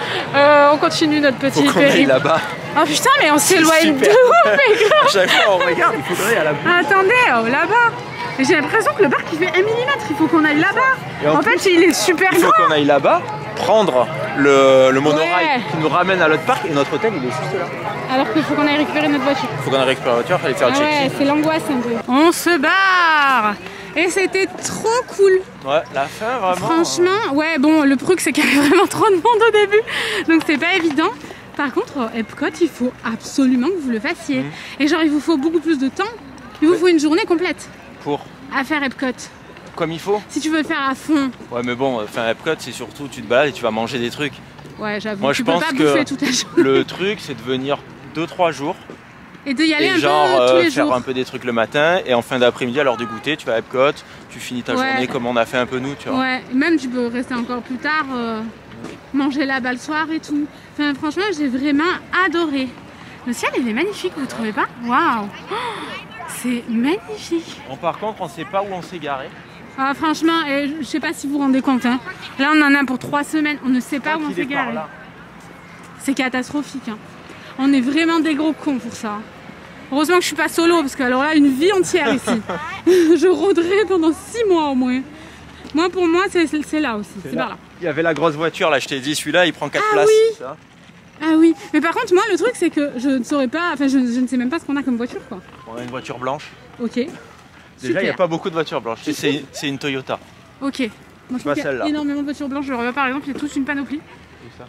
on continue notre Faut petit qu'on aille périple. là-bas. Oh putain, mais on s'éloigne de super. ouf, mais grave. À chaque fois on regarde, il faudrait aller à la bouche. Attendez, oh, là-bas. Et j'ai l'impression que le parc il fait 1 mm, il faut qu'on aille là-bas. Et en En fait, il est super Il faut grand. qu'on aille là-bas, prendre le monorail Ouais. qui nous ramène à l'autre parc et notre hôtel il est juste là. Alors qu'il faut qu'on aille récupérer notre voiture. Il faut qu'on aille récupérer la voiture, aller faire le Ah ouais, check-in. c'est l'angoisse un peu. On se barre. Et c'était trop cool. Ouais, la fin vraiment. Franchement, ouais, bon, le truc c'est qu'il y avait vraiment trop de monde au début. Donc c'est pas évident. Par contre, Epcot, il faut absolument que vous le fassiez. Et genre, il vous faut beaucoup plus de temps. Il vous faut une journée complète Pour à faire Epcot. comme il faut. Si tu veux le faire à fond, Ouais, mais bon, enfin Epcot c'est surtout tu te balades et tu vas manger des trucs. ouais, j'avoue, Moi, tu je peux pense pas que bouffer toute la journée. Le truc c'est de venir 2-3 jours Et de y aller et un genre peu tous les faire jours. un peu des trucs le matin et en fin d'après-midi à l'heure du goûter tu vas à Epcot, tu finis ta Ouais. journée comme on a fait un peu nous, tu vois. Ouais, même tu peux rester encore plus tard, manger là-bas le soir et tout. Enfin, franchement, j'ai vraiment adoré. Le ciel, il est magnifique, vous trouvez pas? Waouh! Oh, c'est magnifique! Bon, par contre, on sait pas où on s'est garé. Ah, franchement, je sais pas si vous vous rendez compte, hein. Là, on en a pour 3 semaines, on ne sait pas où on Il s'est est par garé. là. C'est catastrophique, hein. On est vraiment des gros cons pour ça. Heureusement que je suis pas solo, parce que alors là, une vie entière ici. Je rôderai pendant 6 mois au moins. Moi, pour moi, c'est là aussi, c'est par là. Il y avait la grosse voiture là, je t'ai dit, celui-là il prend 4 places. Oui. Ça. Ah oui, mais par contre, moi, le truc, c'est que je ne saurais pas, enfin, je ne sais même pas ce qu'on a comme voiture, quoi. On a une voiture blanche. Ok. Déjà, il n'y a pas beaucoup de voitures blanches. C'est une Toyota. Ok. Moi, je trouve qu'il y a énormément de voitures blanches. Je reviens par exemple, il y a tous une panoplie. Où ça?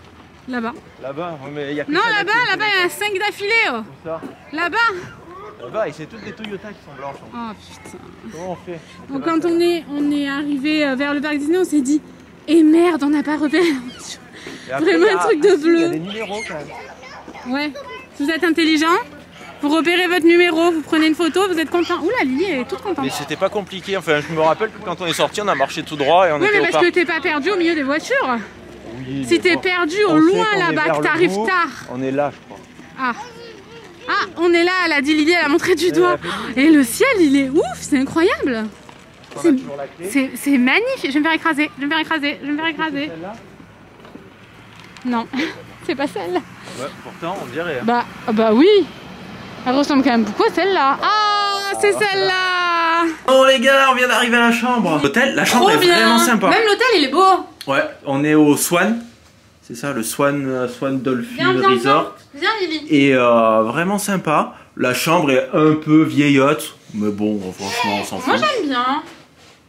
Là-bas. Là-bas, mais il y a que non, ça là-bas, il y en a 5 d'affilée. Oh. Où ça? Là-bas. Là-bas, et c'est toutes des Toyotas qui sont blanches. Oh putain. Comment on fait? Donc quand on est arrivé vers le parc Disney, on s'est dit, eh merde, on n'a pas repéré la voiture. Vraiment un truc de bleu. Il y a des numéros quand même. Ouais. Si vous êtes intelligent, vous repérez votre numéro, vous prenez une photo, vous êtes content. Oula, Lily est toute contente. Mais c'était pas compliqué, enfin je me rappelle que quand on est sorti, on a marché tout droit et on oui, était mais au parce parc. que t'es pas perdu au milieu des voitures. Oui, Si t'es perdu au loin là-bas, que t'arrives tard. On est là, je crois. Ah, on est là, elle a dit Lily, elle a montré du doigt. Et le ciel, il est ouf, c'est incroyable. C'est magnifique. Je vais me faire écraser, je vais me faire écraser, je vais me faire écraser. Non, c'est pas celle-là. Ouais, pourtant, on dirait. Hein. Bah oui. Elle ressemble quand même beaucoup à celle-là. Ah, c'est celle-là. Oh les gars, on vient d'arriver à la chambre. L'hôtel, la chambre est vraiment sympa. Même l'hôtel, il est beau. Ouais, on est au Swan. C'est ça, le Swan Dolphin Resort. Viens Lily. Et vraiment sympa. La chambre est un peu vieillotte, mais bon, franchement, on s'en fout. Moi j'aime bien.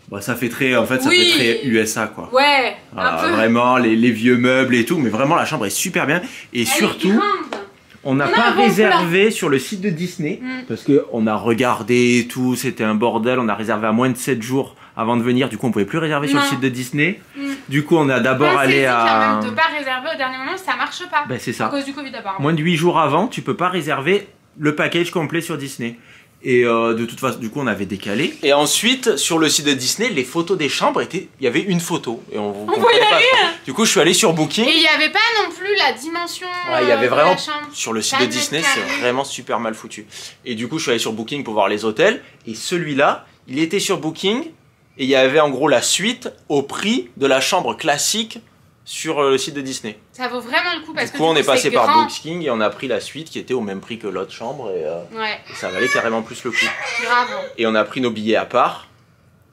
Bah, ça fait très, en fait, ça fait très USA quoi. Ouais, un peu. Vraiment, les vieux meubles et tout, mais vraiment la chambre est super bien. Et elle surtout, est grande. on n'a pas réservé sur le site de Disney parce qu'on a regardé et tout, c'était un bordel. On a réservé à moins de 7 jours avant de venir, du coup on pouvait plus réserver sur le site de Disney. Du coup on a d'abord allé à... Même de pas réserver au dernier moment, ça marche pas. Ben, c'est ça. À cause du Covid apparemment. Moins de 8 jours avant, tu peux pas réserver le package complet sur Disney. Et de toute façon, du coup on avait décalé. Et ensuite sur le site de Disney, les photos des chambres étaient... Il y avait une photo. Et on voyait pas rien. Du coup je suis allé sur Booking. Et il n'y avait pas non plus la dimension il y avait vraiment... de la chambre. Sur le site de Disney, c'est vraiment super mal foutu. Et du coup je suis allé sur Booking pour voir les hôtels. Et celui-là, il était sur Booking. Et il y avait en gros la suite au prix de la chambre classique sur le site de Disney. Ça vaut vraiment le coup parce que du coup on est passé par grand. Booking et on a pris la suite qui était au même prix que l'autre chambre et Ouais. ça valait carrément plus le coup. Grave. Et on a pris nos billets à part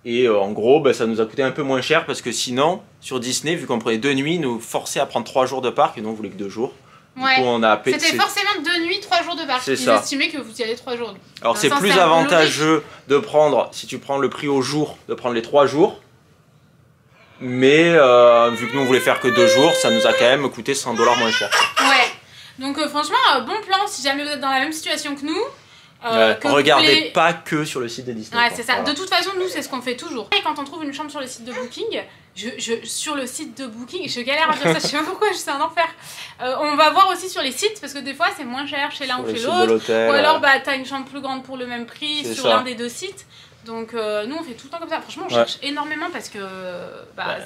et en gros bah, ça nous a coûté un peu moins cher parce que sinon sur Disney vu qu'on prenait 2 nuits, ils nous forçaient à prendre 3 jours de parc et nous on voulait que 2 jours. Ouais. Du coup, on a payé. C'était forcément 2 nuits, 3 jours de parc. C'est Ils ça. estimaient que vous y allez 3 jours. Alors c'est plus avantageux de prendre, si tu prends le prix au jour, de prendre les 3 jours. Mais vu que nous on voulait faire que 2 jours, ça nous a quand même coûté 100 $ moins cher. Ouais. Donc franchement, bon plan si jamais vous êtes dans la même situation que nous. Regardez pas que sur le site de Disney. Ouais, c'est ça. Voilà. De toute façon, nous, c'est ce qu'on fait toujours. Et quand on trouve une chambre sur le site de Booking, sur le site de Booking, je galère à dire ça, je sais pas pourquoi, c'est un enfer. On va voir aussi sur les sites, parce que des fois, c'est moins cher chez l'un ou chez l'autre. Ou alors, bah, t'as une chambre plus grande pour le même prix sur l'un des 2 sites. Donc nous on fait tout le temps comme ça, franchement on cherche énormément parce que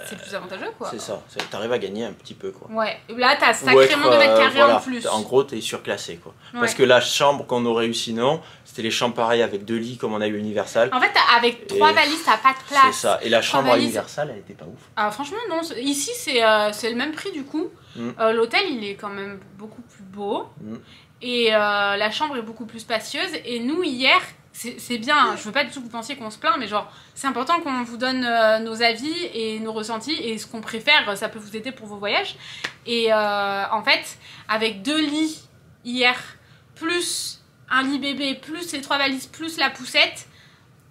c'est plus avantageux quoi. C'est ça, t'arrives à gagner un petit peu quoi. Ouais, là t'as sacrément de mètres carrés en plus. En gros t'es surclassé quoi. Parce que la chambre qu'on aurait eu sinon, c'était les chambres pareilles avec 2 lits comme on a eu Universal. En fait avec 3 valises t'as pas de place. C'est ça, et la chambre à Universal elle était pas ouf. Ah franchement non, ici c'est le même prix du coup. L'hôtel il est quand même beaucoup plus beau. Et la chambre est beaucoup plus spacieuse. Et nous hier... C'est bien, hein. Je veux pas du tout que vous pensiez qu'on se plaint, mais genre, c'est important qu'on vous donne nos avis et nos ressentis et ce qu'on préfère, ça peut vous aider pour vos voyages. Et en fait, avec 2 lits hier, plus un lit bébé, plus les 3 valises, plus la poussette,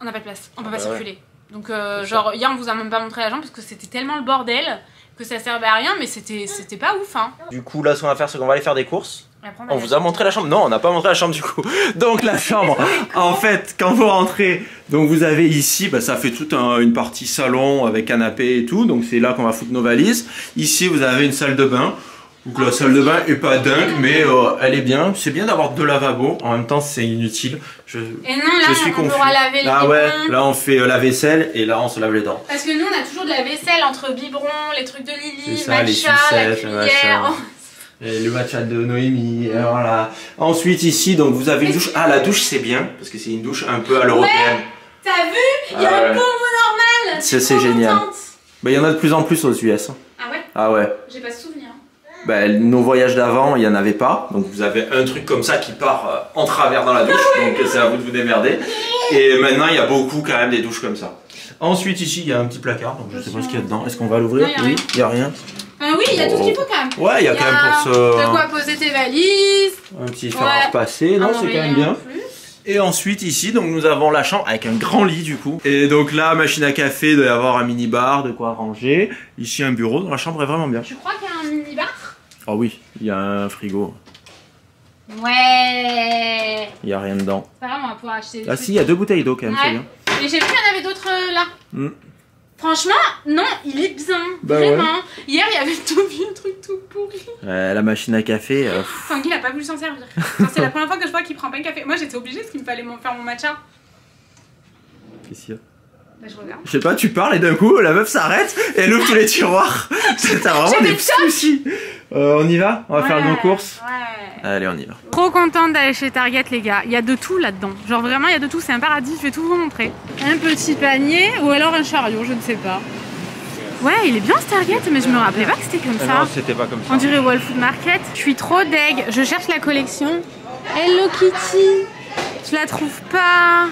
on n'a pas de place, on peut pas circuler. Donc genre, hier on vous a même pas montré la chambre parce que c'était tellement le bordel que ça servait à rien, mais c'était pas ouf. Hein. Du coup, là, ce qu'on va faire, c'est qu'on va aller faire des courses. On vous a montré la chambre? Non, on n'a pas montré la chambre du coup. Donc la chambre, en fait, quand vous rentrez, donc vous avez ici, bah, ça fait toute une partie salon avec canapé et tout. Donc c'est là qu'on va foutre nos valises. Ici, vous avez une salle de bain. Donc la salle de bain est pas dingue, mais elle est bien. C'est bien d'avoir 2 lavabos. En même temps, c'est inutile. Et non, là, on pourra laver les biberons. Ouais, là on fait la vaisselle et là on se lave les dents. Parce que nous, on a toujours de la vaisselle entre biberons, les trucs de Lily, ça, matcha, la cuillère. Et le matcha de Noémie, et voilà. Ensuite ici, donc vous avez une douche. Ah, la douche c'est bien, parce que c'est une douche un peu à l'européenne. Ouais, t'as vu? Il y a un combo normal. C'est génial. Bah, il y en a de plus en plus aux US. Ah ouais? Ah ouais. J'ai pas ce souvenir. nos voyages d'avant, il n'y en avait pas. Donc vous avez un truc comme ça qui part en travers dans la douche. Donc c'est à vous de vous démerder. Et maintenant, il y a beaucoup quand même des douches comme ça. Ensuite, ici, il y a un petit placard. Donc je ne sais pas ce qu'il y a dedans. Est-ce qu'on va l'ouvrir? Oui, il n'y a rien. Oui, il y a tout ce qu'il faut quand même. Ouais, il y a quand même pour ce... T'as quoi poser tes valises. Un petit fer à repasser. Non, c'est quand même bien. Et ensuite ici, donc nous avons la chambre avec un grand lit du coup. Et donc là, machine à café, il doit y avoir un mini-bar, de quoi ranger. Ici un bureau, donc la chambre est vraiment bien. Tu crois qu'il y a un mini-bar? Ah oui, il y a un frigo. Ouais. Il n'y a rien dedans. C'est pas grave, on va pouvoir acheter des Ah trucs. si, il y a 2 bouteilles d'eau quand même, c'est bien. Et j'ai vu qu'il y en avait d'autres là. Franchement, non, il est bien. Bah vraiment. ouais. Hier, il y avait tout vu, un truc tout pourri. La machine à café... Tanguy, il a pas voulu s'en servir. Enfin, c'est la première fois que je vois qu'il prend pas un café. Moi, j'étais obligée parce qu'il me fallait faire mon matcha. Qu'est-ce qu'il y a? Bah, je regarde. Je sais pas, tu parles et d'un coup, la meuf s'arrête et elle ouvre tous les tiroirs. T'as vraiment des soucis. On y va? On va faire nos courses? Ouais. Allez, on y va. Trop contente d'aller chez Target, les gars. Il y a de tout là-dedans. Genre vraiment, il y a de tout. C'est un paradis. Je vais tout vous montrer. Un petit panier ou alors un chariot, je ne sais pas. Ouais, il est bien ce Target, mais je me rappelais pas que c'était comme ça. Non, c'était pas comme ça. On dirait Whole Food Market. Je suis trop deg. Je cherche la collection. Hello Kitty. Je la trouve pas.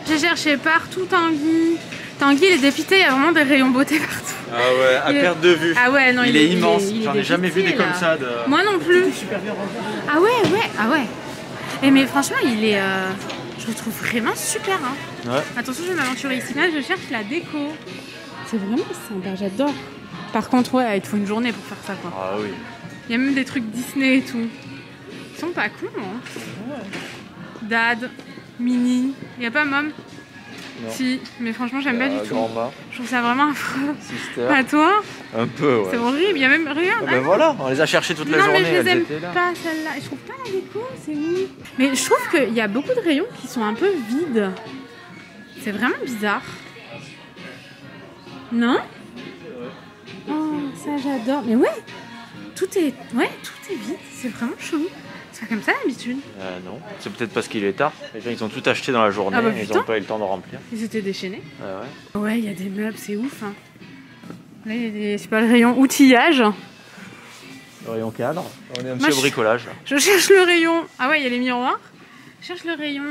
J'ai cherché partout Tanguy. Tanguy, il est dépité. Il y a vraiment des rayons beauté partout. Ah ouais, à perte de vue. Ah ouais, non, il est immense. il est J'en ai jamais vu des dépité, comme ça. Moi non plus. Ah ouais, ah ouais. Et mais franchement, il est... je le trouve vraiment super. Hein. Ouais. Attention, je vais m'aventurer ici. Là, je cherche la déco. C'est vraiment sympa, j'adore. Par contre, ouais, il te faut une journée pour faire ça, quoi. Ah oui. Il y a même des trucs Disney et tout. Ils sont pas cons, hein. Dad, Mini. Il n'y a pas Mom? Non. Si, mais franchement, j'aime pas du tout. Grand-mère, Je trouve ça vraiment affreux. sister. À toi? Un peu, ouais. C'est horrible, il y a même rien. Ah ben voilà, on les a cherchés toute la Non, journée. mais je les elles aime étaient là. pas celle-là. Et je trouve pas la déco, c'est où? Mais je trouve qu'il y a beaucoup de rayons qui sont un peu vides. C'est vraiment bizarre. Non? Oh, ça j'adore. Mais ouais, tout est vide. C'est vraiment chelou. C'est pas comme ça d'habitude. Non, c'est peut-être parce qu'il est tard. Les gens, ils ont tout acheté dans la journée. Ah bah, ils putain. n'ont pas eu le temps de remplir. Ils étaient déchaînés. Ouais. Ouais, il y a des meubles, c'est ouf. Hein. Là, il y a des, je sais pas, le rayon outillage. Le rayon cadre. On est un Moi, petit bricolage. Je cherche le rayon. Ah ouais, il y a les miroirs. Je cherche le rayon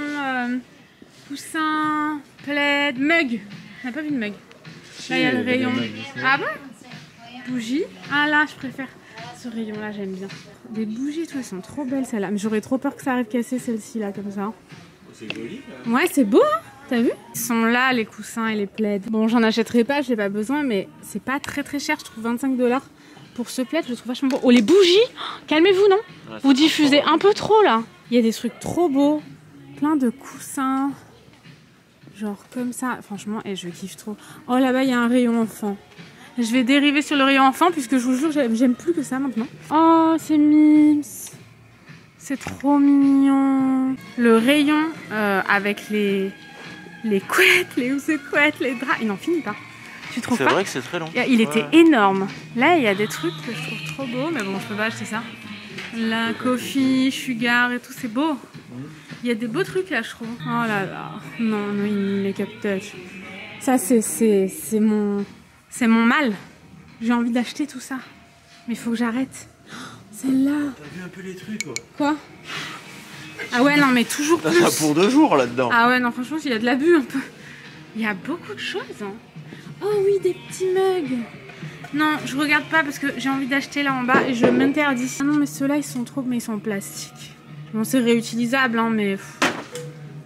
coussin, plaid, mug. On n'a pas vu de mug. Là, il y a le rayon. Ah bon? Bougies. Ah là, je préfère ce rayon-là, j'aime bien. Des bougies et tout, elles sont trop belles celles-là. Mais j'aurais trop peur que ça arrive casser celle-ci là, comme ça. C'est joli. Ouais, c'est beau, hein? T'as vu? Ils sont là, les coussins et les plaids. Bon, j'en achèterai pas, j'ai pas besoin, mais c'est pas très très cher. Je trouve 25 $ pour ce plaid, je le trouve vachement beau. Oh, les bougies! Calmez-vous, non? Ouais, vous diffusez un peu trop là. Il y a des trucs trop beaux. Plein de coussins. Genre comme ça. Franchement, et je kiffe trop. Oh, là-bas, il y a un rayon enfant. Je vais dériver sur le rayon enfant puisque je vous jure, j'aime plus que ça maintenant. Oh, c'est Mims. C'est trop mignon. Le rayon avec les couettes, les housses-couettes, les draps, il n'en finit pas. Tu trouves pas? C'est vrai que c'est très long. Il était énorme. Là, il y a des trucs que je trouve trop beaux, mais bon, je peux pas acheter ça. La coffee, sugar et tout, c'est beau. Il y a des beaux trucs là, je trouve. Oh là là. Non, non, make-up touch. Ça, c'est mon mal. J'ai envie d'acheter tout ça. Mais il faut que j'arrête. Celle-là. T'as vu un peu les trucs, quoi? Quoi? Ah ouais, non, mais toujours plus. T'as pour 2 jours là-dedans. Ah ouais, non, franchement, il y a de l'abus un peu. Il y a beaucoup de choses. Hein. Oh oui, des petits mugs. Non, je regarde pas parce que j'ai envie d'acheter là en bas et je m'interdis. Ah non, mais ceux-là, ils sont trop, mais ils sont en plastique. Bon, c'est réutilisable, hein, mais...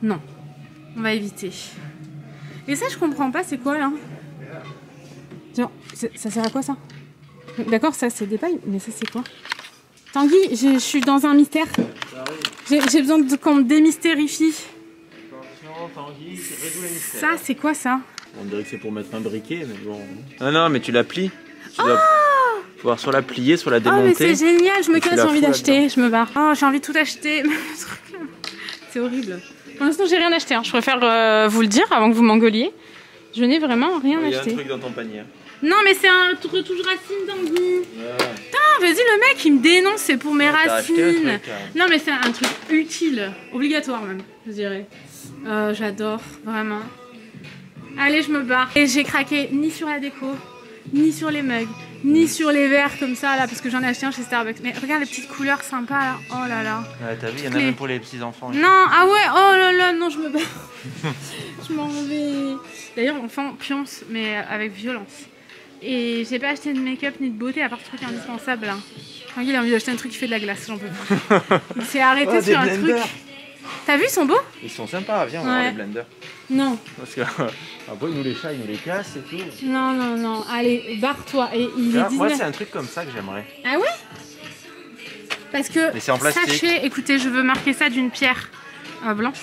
Non, on va éviter. Et ça, je comprends pas, c'est quoi, là? Genre, ça sert à quoi, ça? D'accord, ça, c'est des pailles, mais ça, c'est quoi? Tanguy, je suis dans un mystère. J'ai besoin qu'on me démystérifie. Attention, Tanguy, résout les mystères. Ça, c'est quoi, ça? On dirait que c'est pour mettre un briquet, mais bon... Ah non, mais tu la plies. Tu dois pouvoir soit la plier, soit la démonter. Oh, mais c'est génial, je me casse, j'ai envie d'acheter, là-dedans. je me barre. Oh, j'ai envie de tout acheter. C'est horrible. Pour l'instant, j'ai rien acheté. Hein. Je préfère vous le dire avant que vous m'engueuliez. Je n'ai vraiment rien acheté. Il y a un truc dans ton panier. Non, mais c'est un retouche racine, Tanguy. Putain, vas-y, le mec, il me dénonce, c'est pour mes racines. Truc, hein. Non, mais c'est un truc utile, obligatoire même, je dirais. J'adore, vraiment. Allez, je me barre. Et j'ai craqué ni sur la déco, ni sur les mugs, ni sur les verres comme ça là, parce que j'en ai acheté un chez Starbucks. Mais regarde les petites couleurs sympas là. Oh là là. Ouais, t'as vu, il y en a même pour les petits enfants. Non, ah ouais, oh là là, non, je me bats. Je m'en vais. D'ailleurs, enfant pionce, mais avec violence. Et j'ai pas acheté de make-up ni de beauté à part ce truc indispensable là. Enfin, il a envie d'acheter un truc qui fait de la glace, j'en peux plus. Il s'est arrêté sur un truc. T'as vu, ils sont beaux? Ils sont sympas, viens, on va voir les blenders. Non. Parce que après, nous les chats, ils nous les cassent et tout. Non, non, non, allez, barre-toi. Et il est 19... Moi, c'est un truc comme ça que j'aimerais. Ah ouais? Parce que, mais c'est en plastique. sachez, écoutez, je veux marquer ça d'une pierre blanche,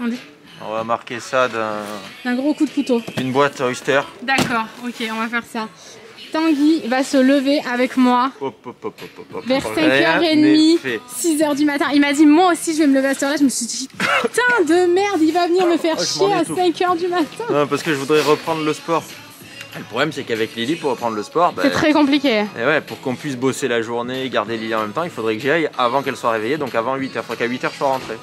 on dit. On va marquer ça d'un gros coup de couteau. D'une boîte Oyster. D'accord, ok, on va faire ça. Tanguy va se lever avec moi vers 5h30, 6h du matin. Il m'a dit, moi aussi je vais me lever à cette heure-là. Je me suis dit, putain de merde, il va venir me faire chier à 5h du matin. Non, parce que je voudrais reprendre le sport. Le problème, c'est qu'avec Lily, pour reprendre le sport, c'est très compliqué. Et ouais, pour qu'on puisse bosser la journée et garder Lily en même temps, il faudrait que j'y aille avant qu'elle soit réveillée, donc avant 8h. Il faudrait qu'à 8h je sois rentré.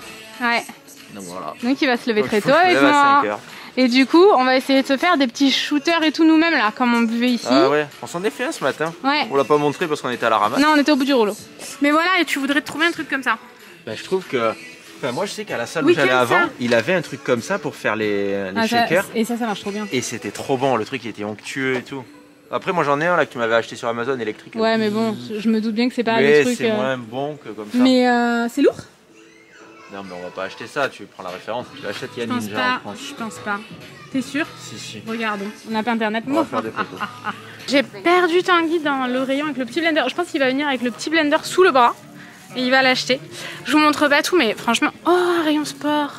Ouais. Donc voilà. Donc il va se lever très tôt avec moi. Et du coup, on va essayer de se faire des petits shooters et tout nous-mêmes là, comme on buvait ici. Ah ouais, on s'en est fait un ce matin. Ouais. On l'a pas montré parce qu'on était à la ramasse. Non, on était au bout du rouleau. Mais voilà, et tu voudrais te trouver un truc comme ça? Bah, je trouve que... Enfin, moi je sais qu'à la salle où j'allais avant, il avait un truc comme ça pour faire les shakers. Et ça marche trop bien. Et c'était trop bon, le truc il était onctueux et tout. Après moi j'en ai un là que tu m'avais acheté sur Amazon électrique. Ouais mais bon, je me doute bien que c'est pas le truc... Mais c'est moins bon que comme ça. Mais c'est lourd? Non mais on va pas acheter ça, tu prends la référence, tu l'achètes, il y a Ninja en France. Je pense pas. T'es sûr? Si. Regardons, on n'a pas internet. On va faire des photos. J'ai perdu Tanguy dans le rayon avec le petit blender. Je pense qu'il va venir avec le petit blender sous le bras et il va l'acheter. Je vous montre pas tout mais franchement, oh un rayon sport.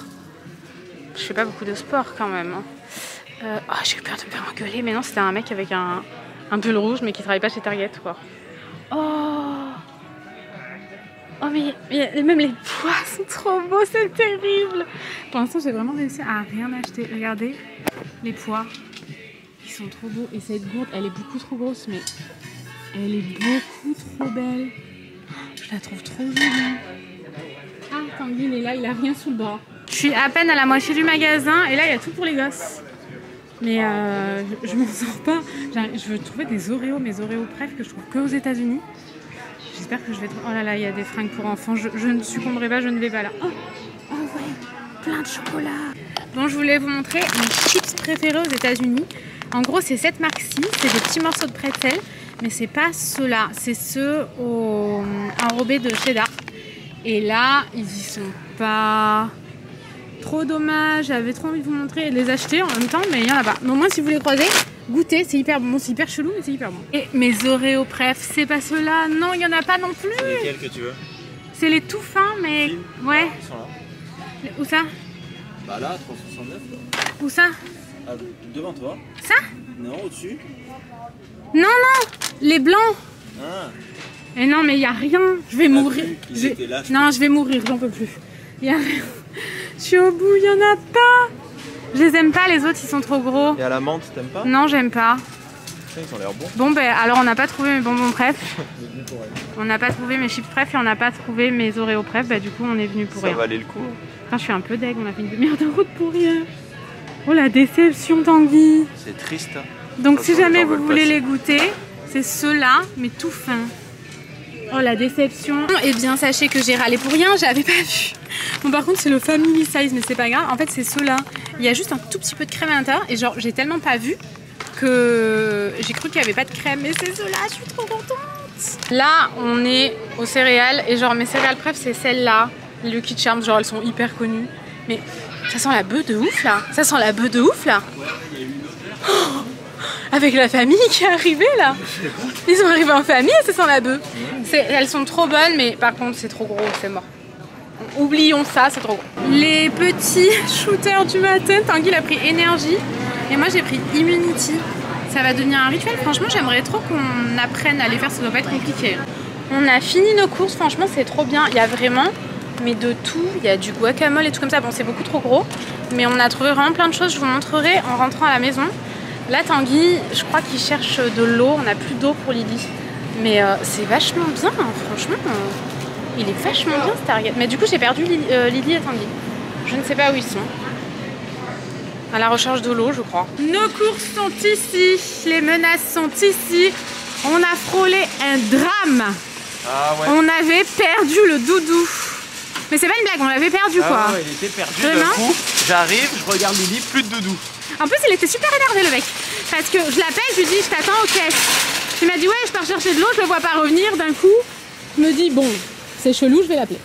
Je fais pas beaucoup de sport quand même. Oh, j'ai eu peur de me faire engueuler mais non c'était un mec avec un pull rouge mais qui travaille pas chez Target quoi. Oh mais même les pois sont trop beaux, c'est terrible. Pour l'instant j'ai vraiment réussi à rien acheter. Regardez les pois, ils sont trop beaux. Et cette gourde, elle est beaucoup trop grosse mais elle est beaucoup trop belle. Je la trouve trop jolie. Ah Tanguy il est là, il a rien sous le bras. Je suis à peine à la moitié du magasin et là il y a tout pour les gosses. Mais je m'en sors pas. Je veux trouver des Oreos, mes Oreos préf que je trouve que aux États-Unis. J'espère que je vais trouver. Oh là là, il y a des fringues pour enfants. Je ne succomberai pas, je ne vais pas là. Oh ouais, plein de chocolat. Bon, je voulais vous montrer mes chips préférés aux États-Unis. En gros, c'est cette marque-ci. C'est des petits morceaux de pretzel, mais c'est pas ceux-là. C'est ceux enrobés de cheddar. Et là, ils y sont pas. Trop dommage. J'avais trop envie de vous montrer et de les acheter en même temps, mais il y en a pas. Mais au moins, si vous les croisez, goûtez, c'est hyper bon. C'est hyper chelou, mais c'est hyper bon. Et mes Oreos préf, c'est pas ceux-là. Non, il y en a pas non plus. C'est lesquels que tu veux? C'est les tout fins, mais ouais. Ils sont là. Où ça? Bah là, 369. Où ça? Ah, devant toi. Ça? Non, au-dessus. Non, les blancs. Ah. Et non, mais il y a rien. Je vais mourir. Là, non, je vais mourir, j'en peux plus. Il y a rien. Je suis au bout, il y en a pas. Je les aime pas, les autres ils sont trop gros. Et à la menthe, t'aimes pas? Non, j'aime pas. Ils ont l'air bons. Bon, ben alors on n'a pas trouvé mes bonbons préf. On n'a pas trouvé mes chips préf et on n'a pas trouvé mes Oreos préf. Bah, du coup, on est venu pour rien. Ça valait le coup. Enfin, je suis un peu deg, on a fait une demi-heure de route pour rien. Oh la déception, Tanguy. C'est triste. Hein. Donc, si jamais vous voulez les goûter, c'est ceux-là, mais tout fin. Oh la déception. Et bien, sachez que j'ai râlé pour rien, j'avais pas vu. Bon, par contre, c'est le family size, mais c'est pas grave. En fait, c'est ceux-là. Il y a juste un tout petit peu de crème à l'intérieur. Et genre, j'ai tellement pas vu que j'ai cru qu'il n'y avait pas de crème. Mais c'est ceux-là, je suis trop contente. Là, on est aux céréales. Et genre, mes céréales préf, c'est celles-là. Les Lucky Charms, genre, elles sont hyper connues. Mais ça sent la bœuf de ouf, là. Ça sent la bœuf de ouf, là. Oh, avec la famille qui est arrivée, là. Ils sont arrivés en famille et ça sent la bœuf. Elles sont trop bonnes, mais par contre, c'est trop gros, c'est mort. Oublions ça, c'est trop gros. Les petits shooters du matin, Tanguy il a pris énergie et moi j'ai pris immunity. Ça va devenir un rituel. Franchement, j'aimerais trop qu'on apprenne à les faire, ça doit pas être compliqué. On a fini nos courses, franchement, c'est trop bien. Il y a vraiment, mais de tout. Il y a du guacamole et tout comme ça. Bon, c'est beaucoup trop gros, mais on a trouvé vraiment plein de choses. Je vous montrerai en rentrant à la maison. Là, Tanguy, je crois qu'il cherche de l'eau. On n'a plus d'eau pour Lily. Mais c'est vachement bien, hein, franchement. Il est vachement bien ce Target. Mais du coup, j'ai perdu Lily et Tanguy. Je ne sais pas où ils sont. À la recherche de l'eau, je crois. Nos courses sont ici. Les menaces sont ici. On a frôlé un drame. Ah ouais. On avait perdu le doudou. Mais c'est pas une blague, on l'avait perdu quoi. Ah ouais, il était perdu Vraiment d'un coup. J'arrive, je regarde Lily, plus de doudou. En plus, il était super énervé le mec. Parce que je l'appelle, je lui dis, je t'attends aux caisses. Il m'a dit, ouais, je pars chercher de l'eau, je le vois pas revenir. D'un coup, je me dis, bon, c'est chelou, je vais l'appeler.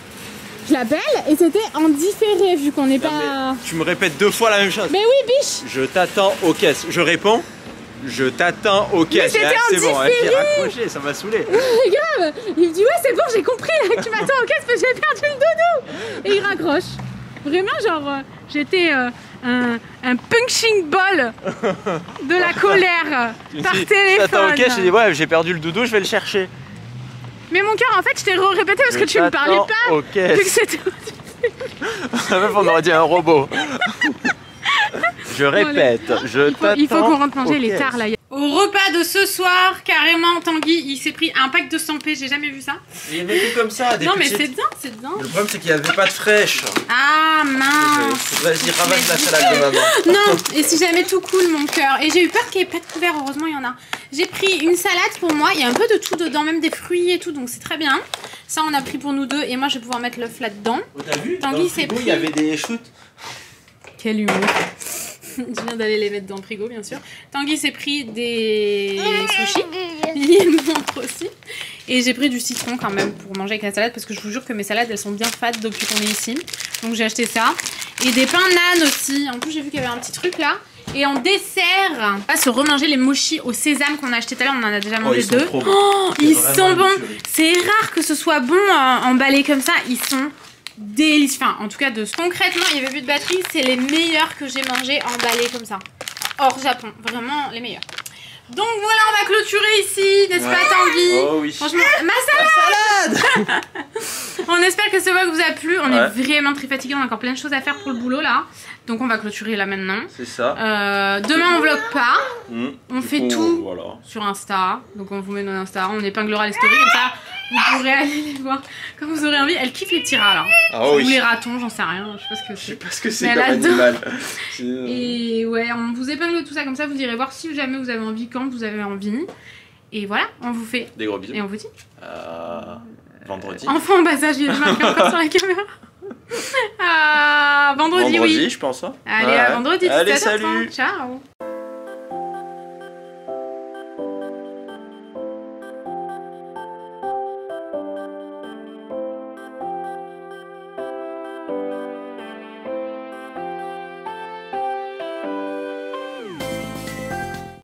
Je l'appelle et c'était en différé vu qu'on n'est pas. Tu me répètes 2 fois la même chose. Mais oui, biche. Je t'attends aux caisses. Je réponds. Je t'attends aux caisses. c'était en c'est bon, elle différé. s'est raccrochée, ça m'a saoulé. Grave. Il me dit, ouais, c'est bon, j'ai compris là, que tu m'attends aux caisses parce que j'ai perdu le doudou. Et il raccroche. Vraiment, genre, j'étais un punching ball de la colère par téléphone. T'attends aux caisses, j'ai dit, ouais, j'ai perdu le doudou, je vais le chercher. Mais mon cœur, en fait, je t'ai répété parce que tu me parlais pas. Aux caisses. Vu que c'était. La meuf, on aurait dit un robot. Je répète, je t'attends. Il faut qu'on rentre manger, aux il est caisses. tard là. Au repas de ce soir, carrément, Tanguy, il s'est pris un pack de 100 p, j'ai jamais vu ça. Il y avait tout comme ça, des Non, mais petites- c'est bien, c'est bien. Le problème, c'est qu'il n'y avait pas de fraîche. Ah mince. Vas-y, ramasse la salade de maman. Non, et si jamais tout coule mon cœur. Et j'ai eu peur qu'il n'y ait pas de couvert, heureusement il y en a. J'ai pris une salade pour moi, il y a un peu de tout dedans, même des fruits et tout, donc c'est très bien. Ça on a pris pour nous deux et moi je vais pouvoir mettre l'œuf là-dedans. Oh, t'as vu? Tanguy, Dans le c'est frigo, pris. il y avait des shoots. Quel humour. Je viens d'aller les mettre dans le frigo bien sûr. Tanguy s'est pris des sushis. Il me montre aussi. Et j'ai pris du citron quand même pour manger avec la salade parce que je vous jure que mes salades elles sont bien fades depuis qu'on est ici. Donc j'ai acheté ça. Et des pains nan aussi. En plus j'ai vu qu'il y avait un petit truc là. Et en dessert, on va se remanger les mochis au sésame qu'on a acheté tout à l'heure. On en a déjà mangé ils sont 2. trop bons. Oh, C'est ils vraiment sont une bons. tuerie. C'est rare que ce soit bon emballé comme ça. Ils sont délicieux. Enfin, en tout cas, concrètement, il n'y avait plus de batterie. C'est les meilleurs que j'ai mangés emballés comme ça. Hors Japon. Vraiment les meilleurs. Donc voilà, on va clôturer ici, n'est-ce pas Tanguy? Oh oui. Franchement, ma salade. On espère que ce vlog vous a plu. On est vraiment très fatigués, on a encore plein de choses à faire pour le boulot là. Donc on va clôturer là maintenant. C'est ça. Demain on vlog pas. On Du fait coup, tout voilà. sur Insta. Donc on vous met nos Insta, on épinglera les stories comme ça. Vous pourrez aller les voir quand vous aurez envie. Elle kiffe les petits rats là. Ah oui. Ou les ratons, j'en sais rien. Je sais pas ce que Je sais c'est. pas ce que c'est Mais comme elle adore. animal. Et ouais, on vous épingle tout ça comme ça. Vous irez voir si jamais vous avez envie, quand vous avez envie. Et voilà, on vous fait. Des gros bisous. Et on vous dit. Vendredi. Enfant en bas âge, il y a du marqué encore sur la caméra. Vendredi, oui. Je pense. Hein. Allez, à vendredi, Allez, 17h30. salut. Ciao.